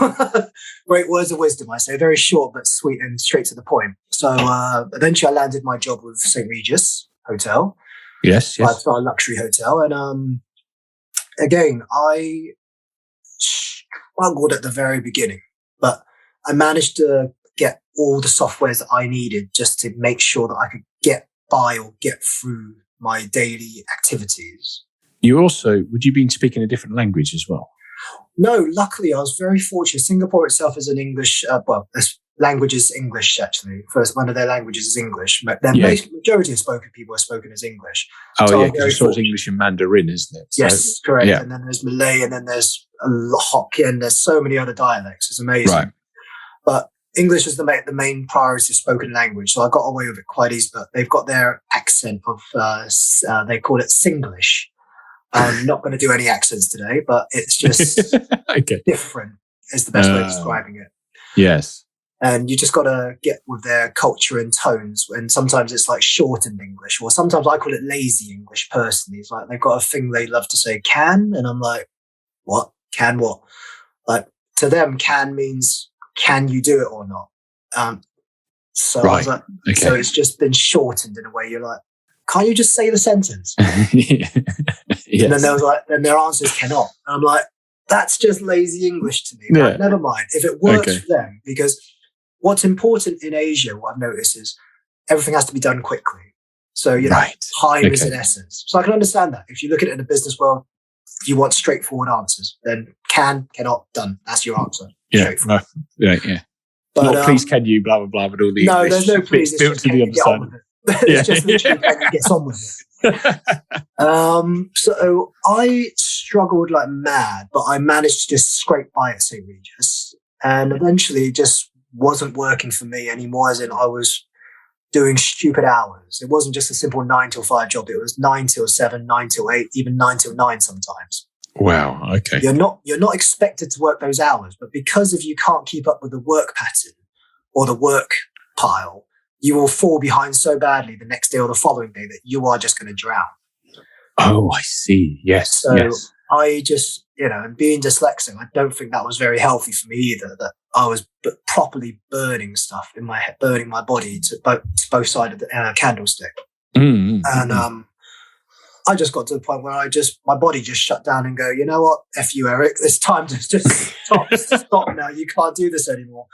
great words of wisdom, I say. Very short but sweet and straight to the point. So eventually I landed my job with St. Regis Hotel. Yes. It's not a luxury hotel. And again, I struggled at the very beginning, but I managed to get all the softwares that I needed just to make sure that I could get by or get through my daily activities. Would you be speaking a different language as well? No, luckily I was very fortunate. Singapore itself is an English, language is English actually. First, one of their languages is English. The majority of spoken people are spoken as English. Oh, so yeah, because it's English and Mandarin, isn't it? So, yes, correct. Yeah. And then there's Malay, and then there's Hokkien. There's so many other dialects. It's amazing. Right. But English is the main priority spoken language. So I got away with it quite easy, but they've got their accent of, they call it Singlish. I'm not going to do any accents today, but it's just different is the best way of describing it. Yes. And you just got to get with their culture and tones. And sometimes it's like shortened English, or sometimes I call it lazy English personally. It's like they've got a thing they love to say, can. And I'm like, what? Can what? Like to them, can means, can you do it or not? So I was like, so it's just been shortened in a way. You're like, can't you just say the sentence? Yes. And then there was like, then their answer is cannot. And I'm like, that's just lazy English to me. Yeah. But never mind. If it works for them, because what's important in Asia, what I've noticed is everything has to be done quickly. So, time is an essence. So I can understand that. If you look at it in the business world, you want straightforward answers, then can, cannot, done. That's your answer. Yeah. Right. Yeah. But, not please, can you, blah, blah, blah, with all the no, English there's no please. It's built to the understanding. It's just literally can you get on with it. So I struggled like mad, but I managed to just scrape by at St. Regis, and eventually it just wasn't working for me anymore, as in I was doing stupid hours. It wasn't just a simple 9 till 5 job. It was 9 till 7, 9 till 8, even 9 till 9 sometimes. Wow. Okay. You're not expected to work those hours, but because if you can't keep up with the work pattern or the work pile, you will fall behind so badly the next day or the following day that you are just going to drown. Oh, I see. Yes. So yes. I just, and being dyslexic, I don't think that was very healthy for me either, that I was properly burning stuff in my head, burning my body to both sides of the candlestick. Mm-hmm. And I just got to the point where my body just shut down and go, you know what? F you, Eric. It's time to just stop now. You can't do this anymore.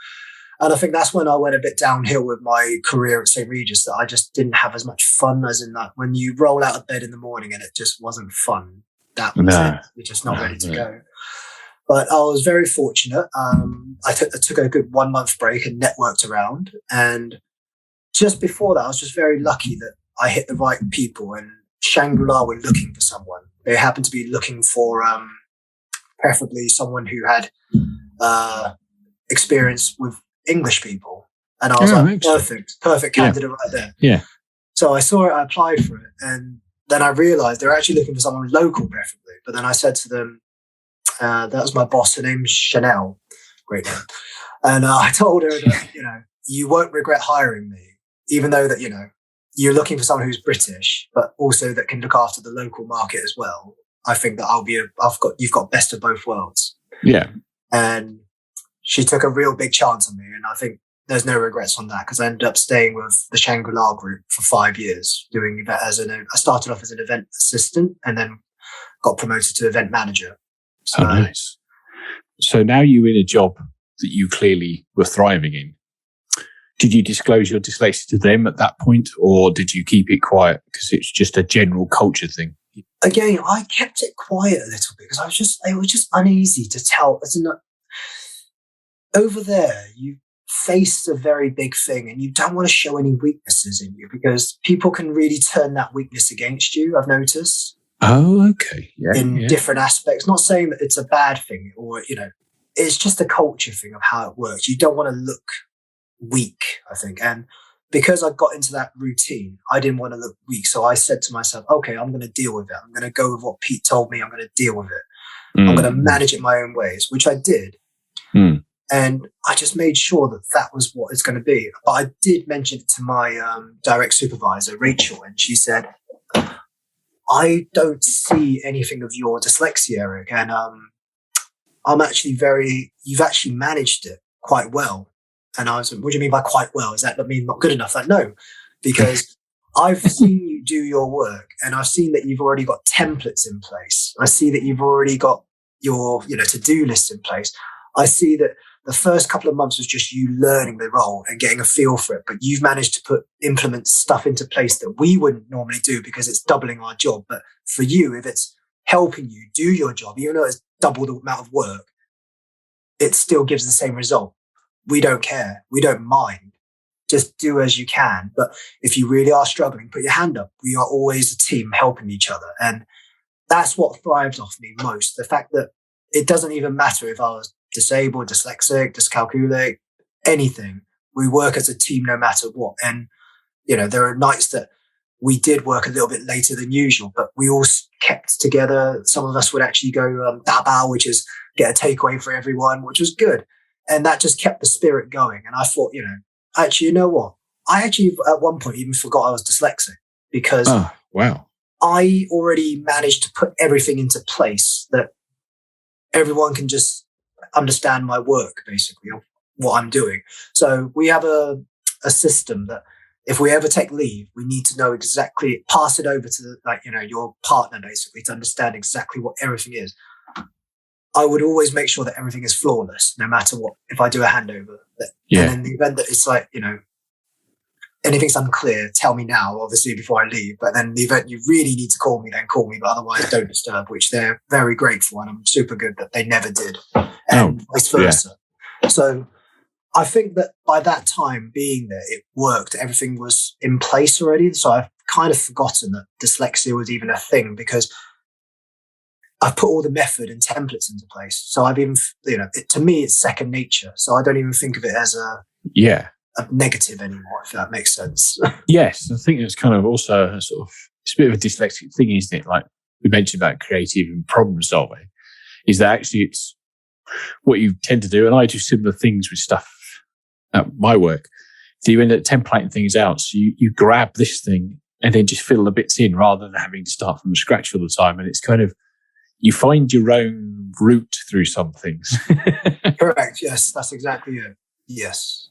And I think that's when I went a bit downhill with my career at St. Regis, that I just didn't have as much fun as in that when you roll out of bed in the morning and it just wasn't fun. That was it. You're just not ready to go. But I was very fortunate. I took a good 1 month break and networked around. And just before that, I was just very lucky that I hit the right people, and Shangri-La were looking for someone. They happened to be looking for preferably someone who had experience with English people. And I was like, perfect candidate right there. Yeah. So I saw it, I applied for it, and then I realized they're actually looking for someone local, preferably. But then I said to them, that was my boss, her name's Chanel, great name. And I told her that, you won't regret hiring me, even though that, you're looking for someone who's British, but also that can look after the local market as well. I think that you've got best of both worlds. Yeah. And she took a real big chance on me. And I think there's no regrets on that, because I ended up staying with the Shangri-La group for 5 years, doing that I started off as an event assistant and then got promoted to event manager. So, nice. So now you're in a job that you clearly were thriving in. Did you disclose your dyslexia to them at that point, or did you keep it quiet because it's just a general culture thing? Again, I kept it quiet a little bit because it was just uneasy to tell. Over there, you face a very big thing and you don't want to show any weaknesses in you, because people can really turn that weakness against you, I've noticed. Oh, okay. Yeah. In different aspects. Not saying that it's a bad thing, or, it's just a culture thing of how it works. You don't want to look weak, I think. And because I got into that routine, I didn't want to look weak. So I said to myself, okay, I'm going to deal with it. I'm going to go with what Pete told me. I'm going to deal with it. I'm going to manage it my own ways, which I did. And I just made sure that was what it's going to be. But I did mention it to my direct supervisor, Rachel, and she said, I don't see anything of your dyslexia, Eric. And you've actually managed it quite well. And I was like, what do you mean by quite well? Does that mean not good enough? Like, no, because I've seen you do your work, and I've seen that you've already got templates in place. I see that you've already got your, to-do list in place. I see that the first couple of months was just you learning the role and getting a feel for it, but you've managed to implement stuff into place that we wouldn't normally do because it's doubling our job. But for you, if it's helping you do your job, even though it's double the amount of work, it still gives the same result. We don't care. We don't mind. Just do as you can. But if you really are struggling, put your hand up. We are always a team helping each other. And that's what thrives off me most. The fact that it doesn't even matter if I was disabled, dyslexic, dyscalculate, anything. We work as a team no matter what. And, there are nights that we did work a little bit later than usual, but we all kept together. Some of us would actually go dabao, which is get a takeaway for everyone, which was good. And that just kept the spirit going. And I thought, actually, you know what? I actually at one point even forgot I was dyslexic, because I already managed to put everything into place that everyone can just understand my work, basically, of what I'm doing. So we have a system that if we ever take leave, we need to know exactly, pass it over to your partner, basically, to understand exactly what everything is. I would always make sure that everything is flawless, no matter what. If I do a handover, and in the event that it's anything's unclear, tell me now, obviously, before I leave. But then in the event you really need to call me, then call me. But otherwise, don't disturb, which they're very grateful. And I'm super good that they never did. And vice versa. Yeah. So I think that by that time being there, it worked. Everything was in place already. So I've kind of forgotten that dyslexia was even a thing, because I've put all the method and templates into place. So I've even, to me, it's second nature. So I don't even think of it as a negative anymore, if that makes sense. Yes, I think it's kind of also it's a bit of a dyslexic thing, isn't it? Like we mentioned about creative and problem solving, is that actually it's what you tend to do. And I do similar things with stuff at my work. So you end up templating things out. So you grab this thing and then just fill the bits in rather than having to start from scratch all the time. And it's kind of, you find your own route through some things. Correct. Yes, that's exactly it. Yes.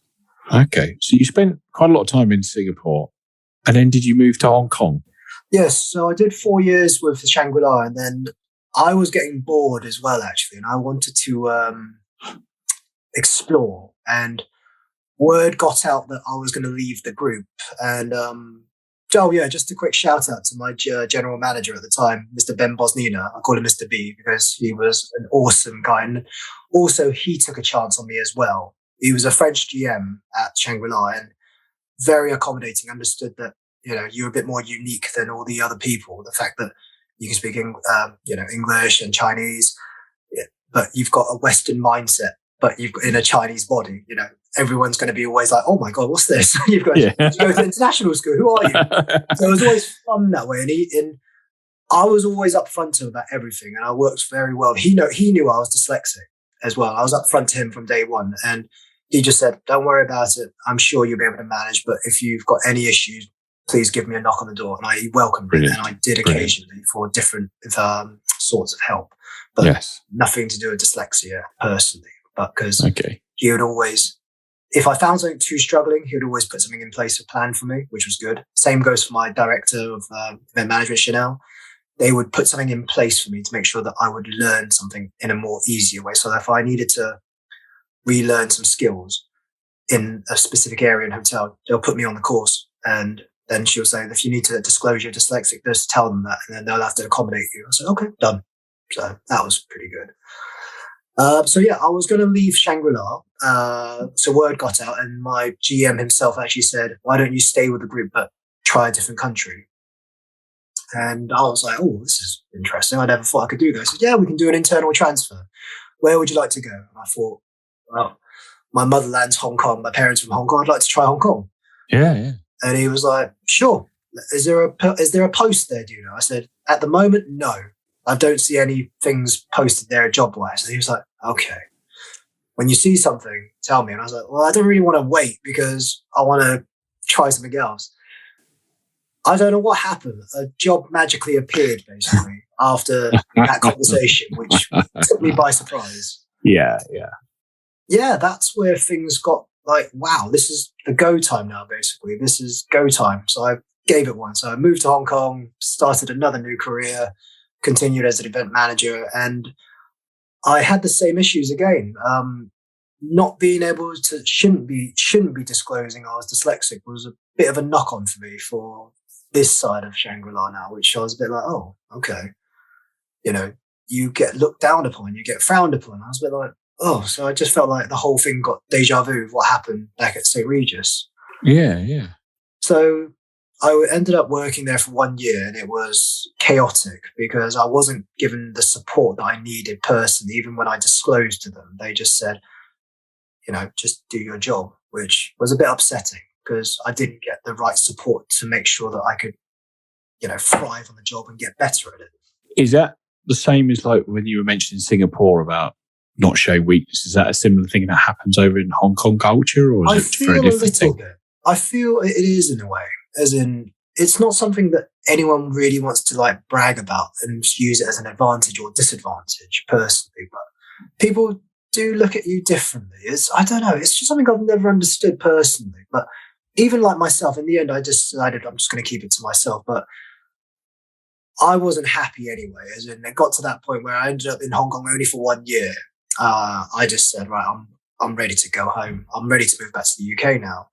Okay. So you spent quite a lot of time in Singapore, and then did you move to Hong Kong? Yes. So I did 4 years with the Shangri-La, and then I was getting bored as well, actually. And I wanted to explore, and word got out that I was going to leave the group. And just a quick shout out to my general manager at the time, Mr. Ben Bosnina. I call him Mr. B because he was an awesome guy. And also he took a chance on me as well. He was a French GM at Shangri-La and very accommodating, understood that, you're a bit more unique than all the other people. The fact that you can speak, English and Chinese, but you've got a Western mindset, but you've got in a Chinese body, everyone's going to be always like, oh my God, what's this? You've got to go to international school. Who are you? So it was always fun that way. And I was always upfront to him about everything, and I worked very well. He knew I was dyslexic as well. I was upfront to him from day one, and he just said, don't worry about it. I'm sure you'll be able to manage, but if you've got any issues, please give me a knock on the door. And he welcomed it, and I did occasionally for different sorts of help, but nothing to do with dyslexia personally. But because he would always, if I found something too struggling, he would always put something in place, a plan for me, which was good. Same goes for my director of event management, Chanel. They would put something in place for me to make sure that I would learn something in a more easier way. So that if I needed to relearn some skills in a specific area in hotel, they'll put me on the course. And then she'll say, if you need to disclose you're dyslexic, just tell them that, and then they'll have to accommodate you. I said, okay, done. So that was pretty good. I was going to leave Shangri-La. So word got out, and my GM himself actually said, why don't you stay with the group, but try a different country? And I was like, oh, this is interesting. I never thought I could do this. He said, yeah, we can do an internal transfer. Where would you like to go? And I thought, well, my motherland's Hong Kong. My parents from Hong Kong. I'd like to try Hong Kong. Yeah. And he was like, sure. Is there a post there, do you know? I said, at the moment, no. I don't see any things posted there job-wise. And he was like, okay. When you see something, tell me. And I was like, well, I don't really want to wait because I want to try something else. I don't know what happened. A job magically appeared, basically, after that conversation, which took me by surprise. Yeah. Yeah, that's where things got like, wow, this is the go time now, basically. This is go time. So I gave it one. So I moved to Hong Kong, started another new career, continued as an event manager, and I had the same issues again. Not being able to, shouldn't be disclosing I was dyslexic was a bit of a knock on for me for this side of Shangri-La now, which I was a bit like, oh, okay. You get looked down upon, you get frowned upon. I was a bit like, oh, so I just felt like the whole thing got deja vu of what happened back at St. Regis. Yeah. So I ended up working there for 1 year, and it was chaotic because I wasn't given the support that I needed personally. Even when I disclosed to them, they just said, just do your job, which was a bit upsetting because I didn't get the right support to make sure that I could, thrive on the job and get better at it. Is that the same as like when you were mentioning Singapore about not showing weakness? Is that a similar thing that happens over in Hong Kong culture, or is it very different? Bit. I feel it is in a way, as in it's not something that anyone really wants to like brag about and use it as an advantage or disadvantage personally, but people do look at you differently. I don't know. It's just something I've never understood personally, but even like myself, in the end, I just decided I'm just going to keep it to myself. But I wasn't happy anyway. As in, it got to that point where I ended up in Hong Kong only for 1 year. I just said, right, I'm ready to go home. I'm ready to move back to the UK now.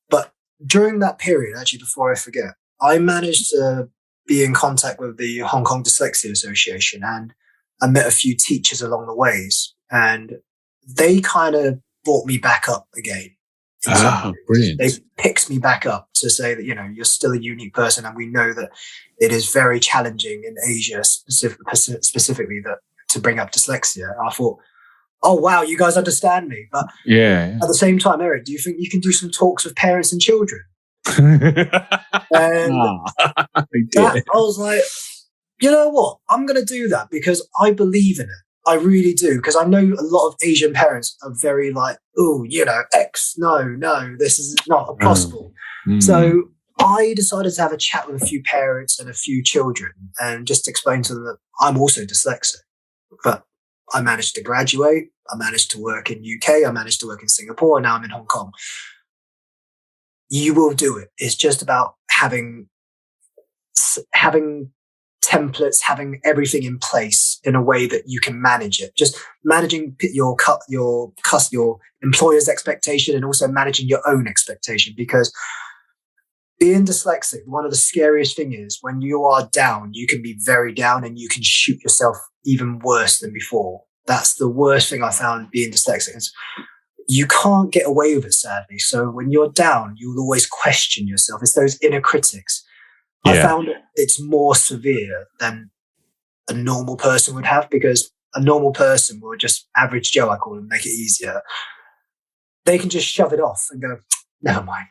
But during that period, actually, before I forget, I managed to be in contact with the Hong Kong Dyslexia Association, and I met a few teachers along the ways, and they kind of brought me back up again. Brilliant. They picked me back up to say that, you're still a unique person, and we know that it is very challenging in Asia specifically that to bring up dyslexia. And I thought, oh, wow, you guys understand me. But yeah. At the same time, Eric, do you think you can do some talks with parents and children? And I was like, you know what? I'm going to do that because I believe in it. I really do, because I know a lot of Asian parents are very like, oh, X, no, this is not possible. So I decided to have a chat with a few parents and a few children and just explain to them that I'm also dyslexic, but I managed to graduate. I managed to work in UK. I managed to work in Singapore, and now I'm in Hong Kong. You will do it. It's just about having templates, having everything in place in a way that you can manage it. Just managing your employer's expectation and also managing your own expectation, because being dyslexic, one of the scariest things is when you are down, you can be very down and you can shoot yourself even worse than before. That's the worst thing I found being dyslexic. Is you can't get away with it, sadly. So when you're down, you'll always question yourself. It's those inner critics. Yeah. I found it's more severe than a normal person would have, because a normal person, or just average Joe, I call them, make it easier, they can just shove it off and go, never mind,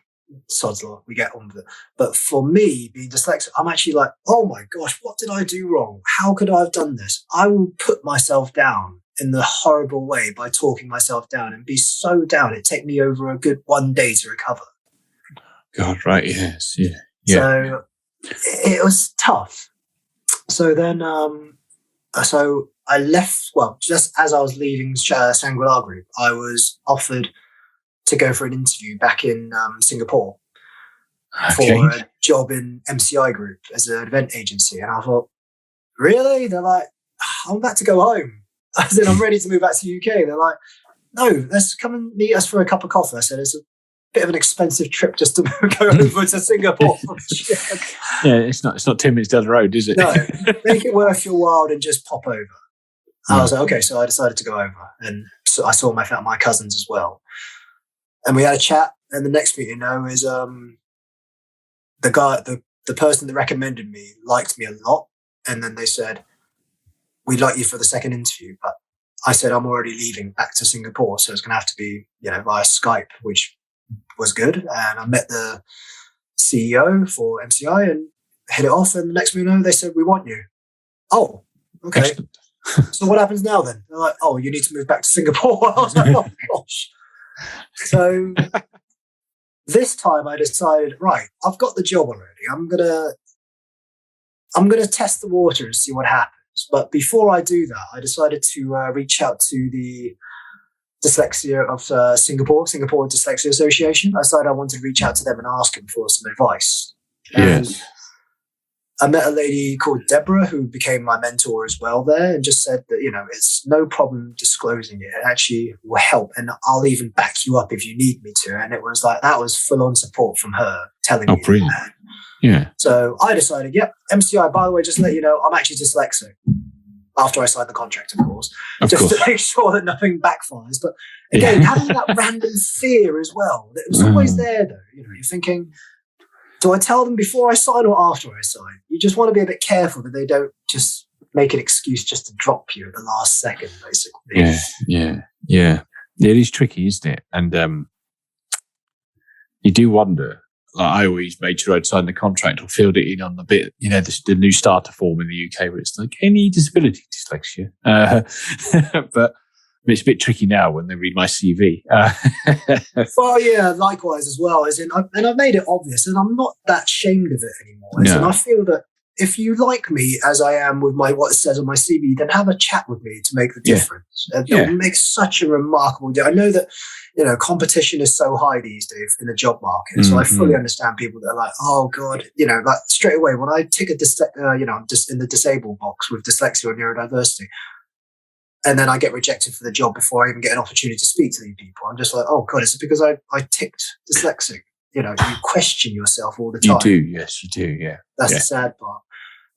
sod's law, we get on with it. But for me, being dyslexic, I'm actually like, oh my gosh, what did I do wrong? How could I have done this? I will put myself down in the horrible way by talking myself down and be so down. It take me over a good 1 day to recover. God, right. Yes. Yeah. So it was tough. So then, so I left, well, just as I was leaving Shangri-La Group, I was offered to go for an interview back in Singapore for a job in MCI Group as an event agency. And I thought, really? They're like, I'm about to go home. I said, I'm ready to move back to the UK. They're like, no, let's come and meet us for a cup of coffee. I said, it's a bit of an expensive trip just to go over to Singapore. Yeah, it's not 10 minutes down the road, is it? No, make it worth your while and just pop over. I was like, okay, so I decided to go over, and so I saw my cousins as well, and we had a chat. And the next thing you know is the person that recommended me liked me a lot, and then they said, we'd like you for the second interview. But I said, I'm already leaving back to Singapore, so it's going to have to be, via Skype, which was good. And I met the CEO for MCI and hit it off. And the next thing you know, they said, we want you. Oh, okay. Excellent. So what happens now then? They're like, oh, you need to move back to Singapore. I was like, oh gosh. So this time I decided, right, I've got the job already. I'm gonna test the water and see what happens. But before I do that, I decided to reach out to the Dyslexia of Singapore Dyslexia Association. I decided I wanted to reach out to them and ask them for some advice. Yes. I met a lady called Deborah who became my mentor as well there, and just said that, it's no problem disclosing it. It actually will help, and I'll even back you up if you need me to. And it was like, that was full on support from her telling me brilliant. that. Yeah. So I decided, MCI, by the way, just to let you know, I'm actually dyslexic. After I signed the contract, of course, to make sure that nothing backfires. But again, having that random fear as well, it was always there though. You're thinking, do I tell them before I sign or after I sign? You just want to be a bit careful that they don't just make an excuse just to drop you at the last second, basically. Yeah. It is tricky, isn't it? And you do wonder. Like, I always made sure I'd sign the contract or filled it in on the bit, the new starter form in the UK where it's like any disability dyslexia. But it's a bit tricky now when they read my CV. Well, yeah, likewise as well. I've made it obvious, and I'm not that ashamed of it anymore. And I feel that if you like me as I am with what it says on my CV, then have a chat with me to make the difference. It will make such a remarkable difference. I know that competition is so high these days in the job market, so I fully understand people that are like, oh god, like straight away when I tick just in the disabled box with dyslexia or neurodiversity, and then I get rejected for the job before I even get an opportunity to speak to these people. I'm just like, oh god, is it because I ticked dyslexic? You question yourself all the time. You do, yes, you do, yeah. That's the sad part.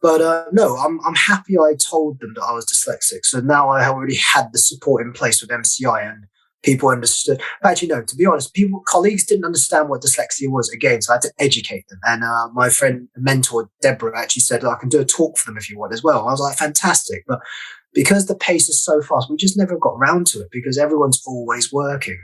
But no, I'm happy I told them that I was dyslexic. So now I already had the support in place with MCI, and people understood. Actually, no, to be honest, colleagues didn't understand what dyslexia was again, so I had to educate them. And my friend, mentor, Deborah, actually said, I can do a talk for them if you want as well. I was like, fantastic. But because the pace is so fast, we just never got round to it because everyone's always working.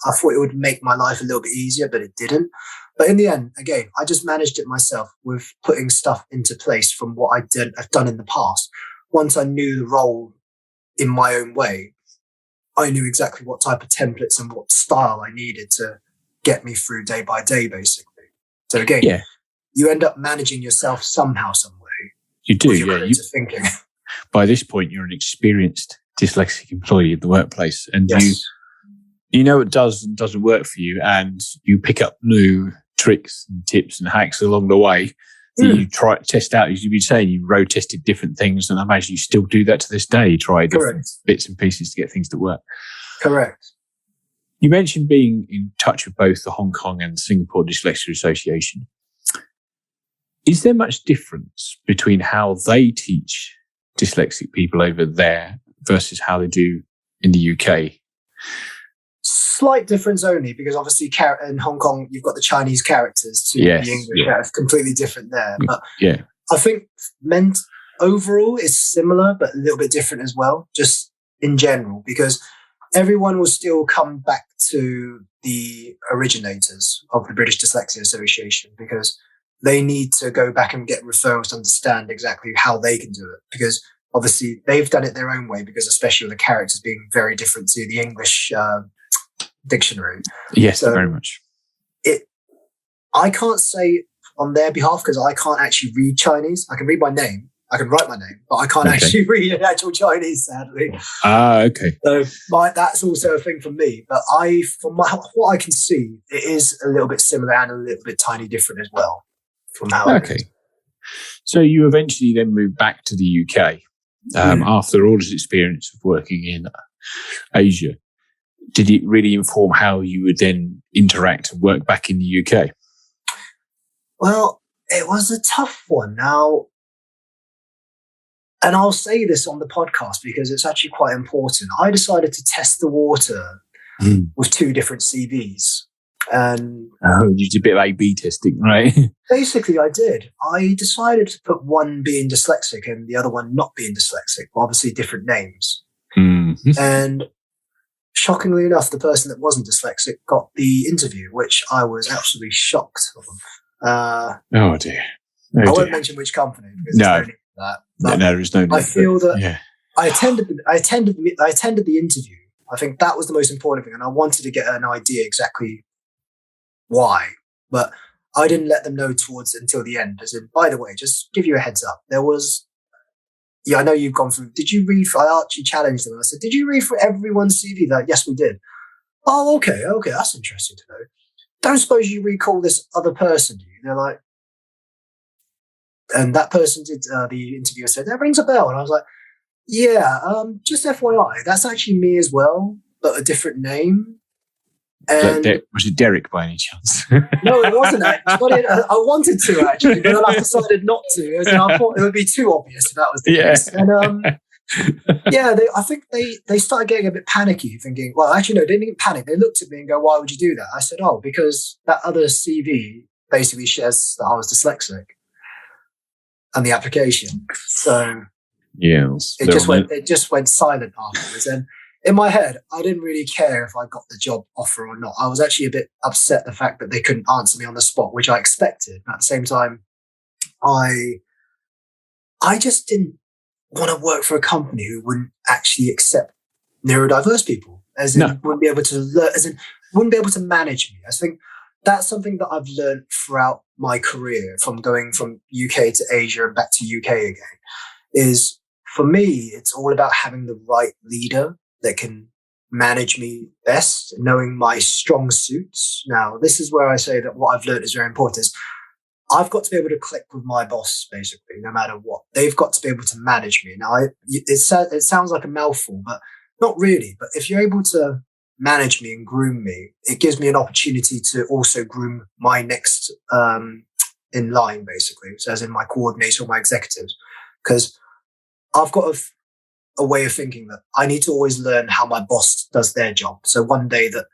I thought it would make my life a little bit easier, but it didn't. But in the end, again, I just managed it myself with putting stuff into place from what I've done in the past. Once I knew the role in my own way, I knew exactly what type of templates and what style I needed to get me through day by day, basically. So again, you end up managing yourself somehow, some way. You do, thinking. By this point, you're an experienced dyslexic employee in the workplace, and you know it does and doesn't work for you, and you pick up new tricks and tips and hacks along the way that you try to test out. As you've been saying, you road tested different things, and I imagine you still do that to this day. You try different bits and pieces to get things that work. Correct. You mentioned being in touch with both the Hong Kong and Singapore Dyslexia Association. Is there much difference between how they teach dyslexic people over there versus how they do in the UK? Slight difference only because obviously in Hong Kong you've got the Chinese characters to the English. It's completely different there. But I think overall it's similar, but a little bit different as well, just in general, because everyone will still come back to the originators of the British Dyslexia Association, because they need to go back and get referrals to understand exactly how they can do it. Because obviously they've done it their own way, because especially with the characters being very different to the English dictionary. Yes, so very much. I can't say on their behalf because I can't actually read Chinese. I can read my name. I can write my name, but I can't actually read actual Chinese, sadly. Okay. So that's also a thing for me. But from what I can see, it is a little bit similar and a little bit tiny different as well from how it is. So you eventually then moved back to the UK after all this experience of working in Asia. Did it really inform how you would then interact and work back in the UK? Well, it was a tough one. Now, and I'll say this on the podcast because it's actually quite important. I decided to test the water with 2 different CVs. And you did a bit of A/B testing, right? Basically, I did. I decided to put one being dyslexic and the other one not being dyslexic, obviously different names. Mm-hmm. And shockingly enough, the person that wasn't dyslexic got the interview, which I was absolutely shocked of. Oh dear. I won't mention which company. No, there is no need. I feel that I attended the interview. I think that was the most important thing, and I wanted to get an idea exactly why, but I didn't let them know until the end. As in, by the way, just give you a heads up. There was, I know you've gone through. Did you read? I actually challenged them. I said, "Did you read for everyone's CV?" That yes, we did. Oh, okay, that's interesting to know. Don't suppose you recall this other person, do you? They're like, and that person did. The interviewer said that rings a bell, and I was like, yeah. Just FYI, that's actually me as well, but a different name. And was it Derek by any chance? No, it wasn't actually. I wanted to actually, but then I decided not to. And I thought it would be too obvious if that was the case. And I think they started getting a bit panicky, thinking, well, actually, no, they didn't panic. They looked at me and go, why would you do that? I said, oh, because that other CV basically says that I was dyslexic and the application. So yes, it just went silent afterwards. And in my head, I didn't really care if I got the job offer or not. I was actually a bit upset the fact that they couldn't answer me on the spot, which I expected. At the same time, I just didn't want to work for a company who wouldn't actually accept neurodiverse people, as in wouldn't be able to learn, as in wouldn't be able to manage me. I think that's something that I've learned throughout my career, from going from UK to Asia and back to UK again, is for me, it's all about having the right leader that can manage me best, knowing my strong suits. Now, this is where I say that what I've learned is very important, is I've got to be able to click with my boss, basically, no matter what. They've got to be able to manage me. Now, it sounds like a mouthful, but not really. But if you're able to manage me and groom me, it gives me an opportunity to also groom my next in line, basically, so as in my coordinator or my executives. Because I've got a way of thinking that I need to always learn how my boss does their job. So one day that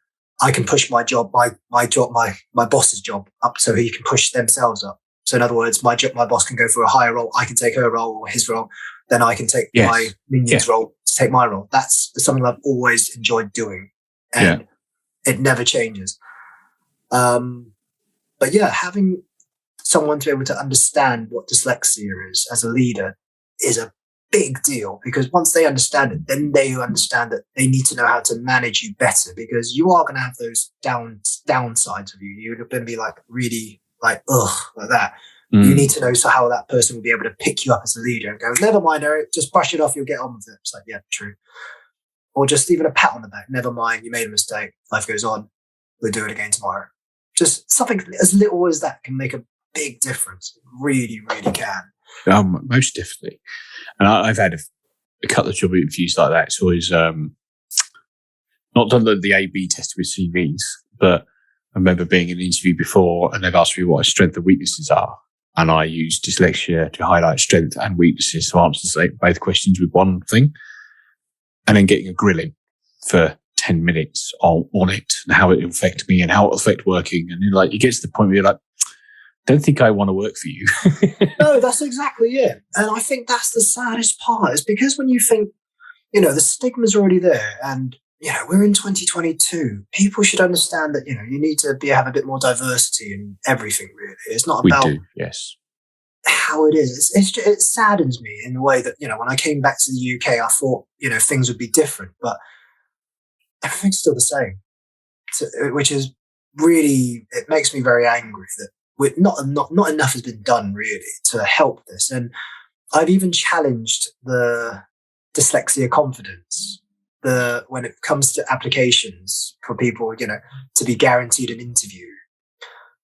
I can push my boss's job up so he can push themselves up. So in other words, my boss can go for a higher role. I can take her role or his role. Then I can take my minion's role to take my role. That's something I've always enjoyed doing. And it never changes. But having someone to be able to understand what dyslexia is as a leader is a big deal, because once they understand it, then they understand that they need to know how to manage you better, because you are going to have those downsides of you. You're going to be like really like that. You need to know how that person will be able to pick you up as a leader and go, never mind, Eric, just brush it off, you'll get on with it. It's like, yeah, true. Or just even a pat on the back, never mind, you made a mistake, life goes on, we'll do it again tomorrow. Just something as little as that can make a big difference. It really, really can. Most definitely. And I've had a couple of job interviews like that. It's always not done the A/B test with CVs, but I remember being in an interview before and they've asked me what my strengths and weaknesses are. And I use dyslexia to highlight strengths and weaknesses to answer both questions with one thing. And then getting a grilling for 10 minutes on it and how it will affect me and how it will affect working. And you get to the point where you're like, don't think I want to work for you. No, that's exactly it. And I think that's the saddest part, is because when you think, the stigma's already there, and, we're in 2022. People should understand that, you need to have a bit more diversity in everything, really. It's not about yes. how it is. It saddens me in the way that, when I came back to the UK, I thought, things would be different, but everything's still the same. So, which is really, it makes me very angry that not enough has been done really to help this. And I've even challenged the dyslexia confidence, when it comes to applications for people, to be guaranteed an interview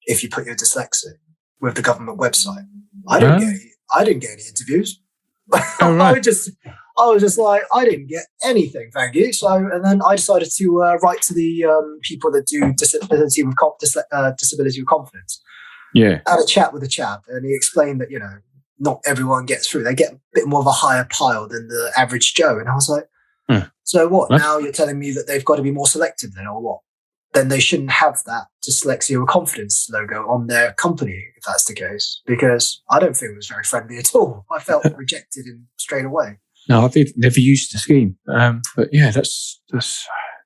if you put your dyslexic with the government website. I didn't get any interviews. Oh, right. I was just like, I didn't get anything, thank you. So, and then I decided to write to the people that do disability with confidence. Yeah. I had a chat with a chap, and he explained that, not everyone gets through. They get a bit more of a higher pile than the average Joe. And I was like, so what? Now you're telling me that they've got to be more selective then, or what? Then they shouldn't have that dyslexia with confidence logo on their company, if that's the case, because I don't think it was very friendly at all. I felt rejected straight away. No, I've never used the scheme. But yeah, that's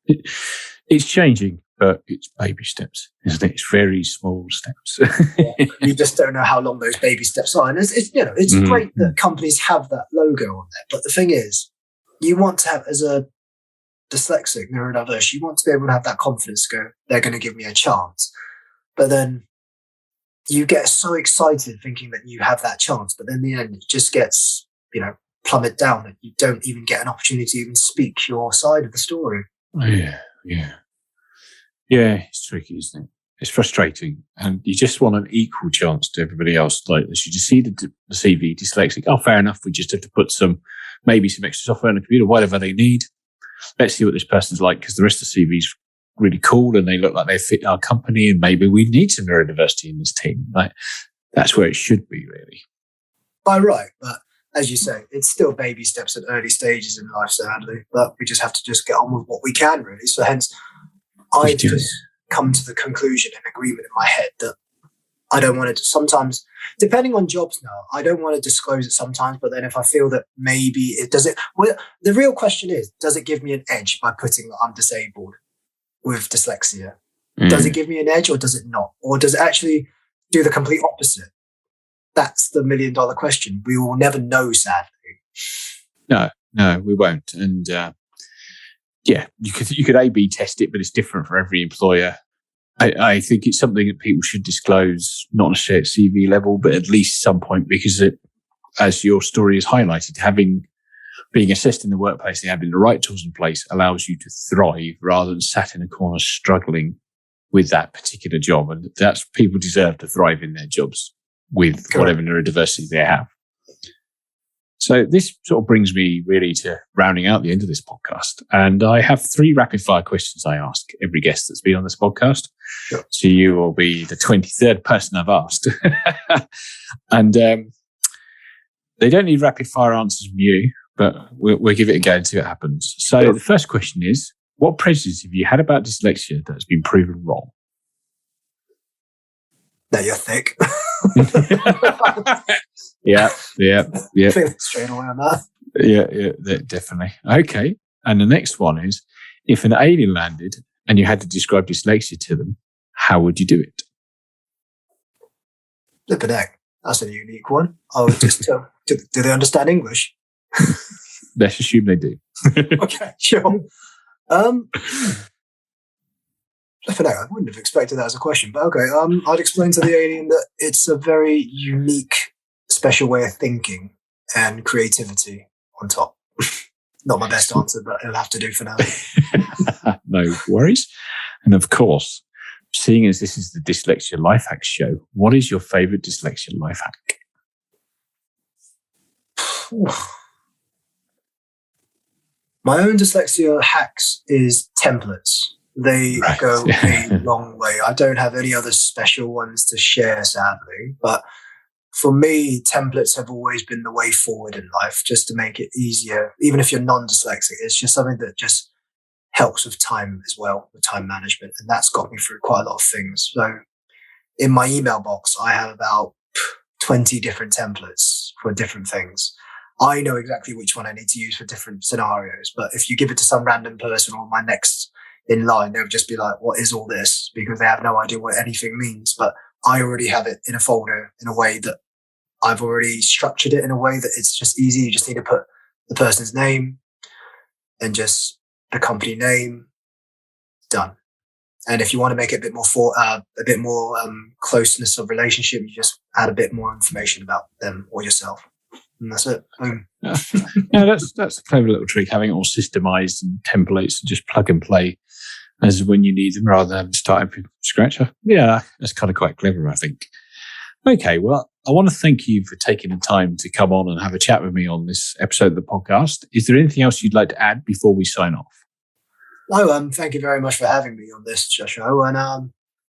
it's changing, but it's baby steps, isn't it? It's very small steps. Yeah, you just don't know how long those baby steps are. And it's great that companies have that logo on there. But the thing is, you want to have, as a dyslexic, neurodiverse, you want to be able to have that confidence to go, they're going to give me a chance. But then you get so excited thinking that you have that chance, but then in the end, it just gets, plummet down, that you don't even get an opportunity to even speak your side of the story. Yeah. It's tricky, isn't it? It's frustrating, and you just want an equal chance to everybody else. Like, you just see the CV dyslexic. Oh, fair enough. We just have to put maybe some extra software on the computer, whatever they need. Let's see what this person's like, because the rest of the CV is really cool and they look like they fit our company, and maybe we need some neurodiversity in this team. Like, that's where it should be, really. By right, but as you say, it's still baby steps at early stages in life, sadly. But we just have to just get on with what we can, really. So hence, I've just come to the conclusion and agreement in my head that I don't want to, sometimes, depending on jobs now, I don't want to disclose it sometimes, but then if I feel that maybe the real question is, does it give me an edge by putting that I'm disabled with dyslexia? Does it give me an edge, or does it not? Or does it actually do the complete opposite? That's the $1 million question. We will never know, sadly. No, we won't. And you could A/B test it, but it's different for every employer. I think it's something that people should disclose, not necessarily at CV level, but at least some point, because as your story has highlighted, being assessed in the workplace and having the right tools in place allows you to thrive rather than sat in a corner struggling with that particular job. And that's, people deserve to thrive in their jobs with whatever neurodiversity they have. So this sort of brings me really to rounding out the end of this podcast. And I have 3 rapid fire questions I ask every guest that's been on this podcast. Sure. So you will be the 23rd person I've asked. And they don't need rapid fire answers from you, but we'll give it a go and see what happens. So The first question is, what prejudice have you had about dyslexia that has been proven wrong? That you're thick. Yeah. Straight away on that. Yeah, definitely. Okay. And the next one is, if an alien landed and you had to describe dyslexia to them, how would you do it? Flippin' heck. That's a unique one. I would just do they understand English? Let's assume they do. Okay, sure. I wouldn't have expected that as a question, but okay. I'd explain to the alien that it's a very unique, special way of thinking and creativity on top. Not my best answer, but it'll have to do for now. No worries. And of course, seeing as this is the Dyslexia Life Hacks Show, what is your favourite dyslexia life hack? My own dyslexia hacks is templates. They go a long way. I don't have any other special ones to share, sadly. But for me, templates have always been the way forward in life, just to make it easier. Even if you're non-dyslexic, it's just something that just helps with time as well, with time management. And that's got me through quite a lot of things. So in my email box, I have about 20 different templates for different things. I know exactly which one I need to use for different scenarios. But if you give it to some random person or my next in line, they'll just be like, what is all this? Because they have no idea what anything means. But I already have it in a folder in a way that I've already structured it in a way that it's just easy. You just need to put the person's name and just the company name. Done. And if you want to make it a bit more closeness of relationship, you just add a bit more information about them or yourself. And that's it. Boom. Yeah, that's a clever little trick, having it all systemized and templates and just plug and play as when you need them rather than starting from scratch. Yeah, that's kind of quite clever, I think. Okay, well, I want to thank you for taking the time to come on and have a chat with me on this episode of the podcast. Is there anything else you'd like to add before we sign off? No, thank you very much for having me on this show. And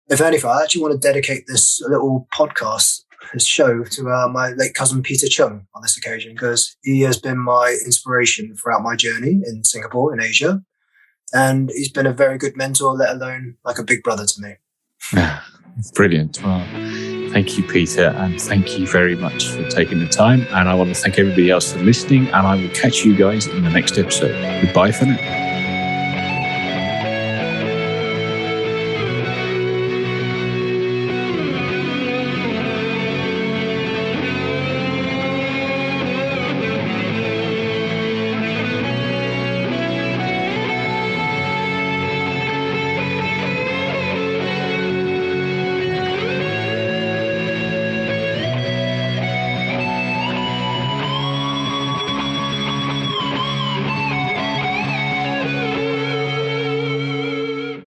if anything, I actually want to dedicate this little podcast, this show, to my late cousin Peter Cheung on this occasion, because he has been my inspiration throughout my journey in Singapore, in Asia. And he's been a very good mentor, let alone like a big brother to me. Brilliant. Well, thank you, Peter, and thank you very much for taking the time. And I want to thank everybody else for listening, and I will catch you guys in the next episode. Goodbye for now.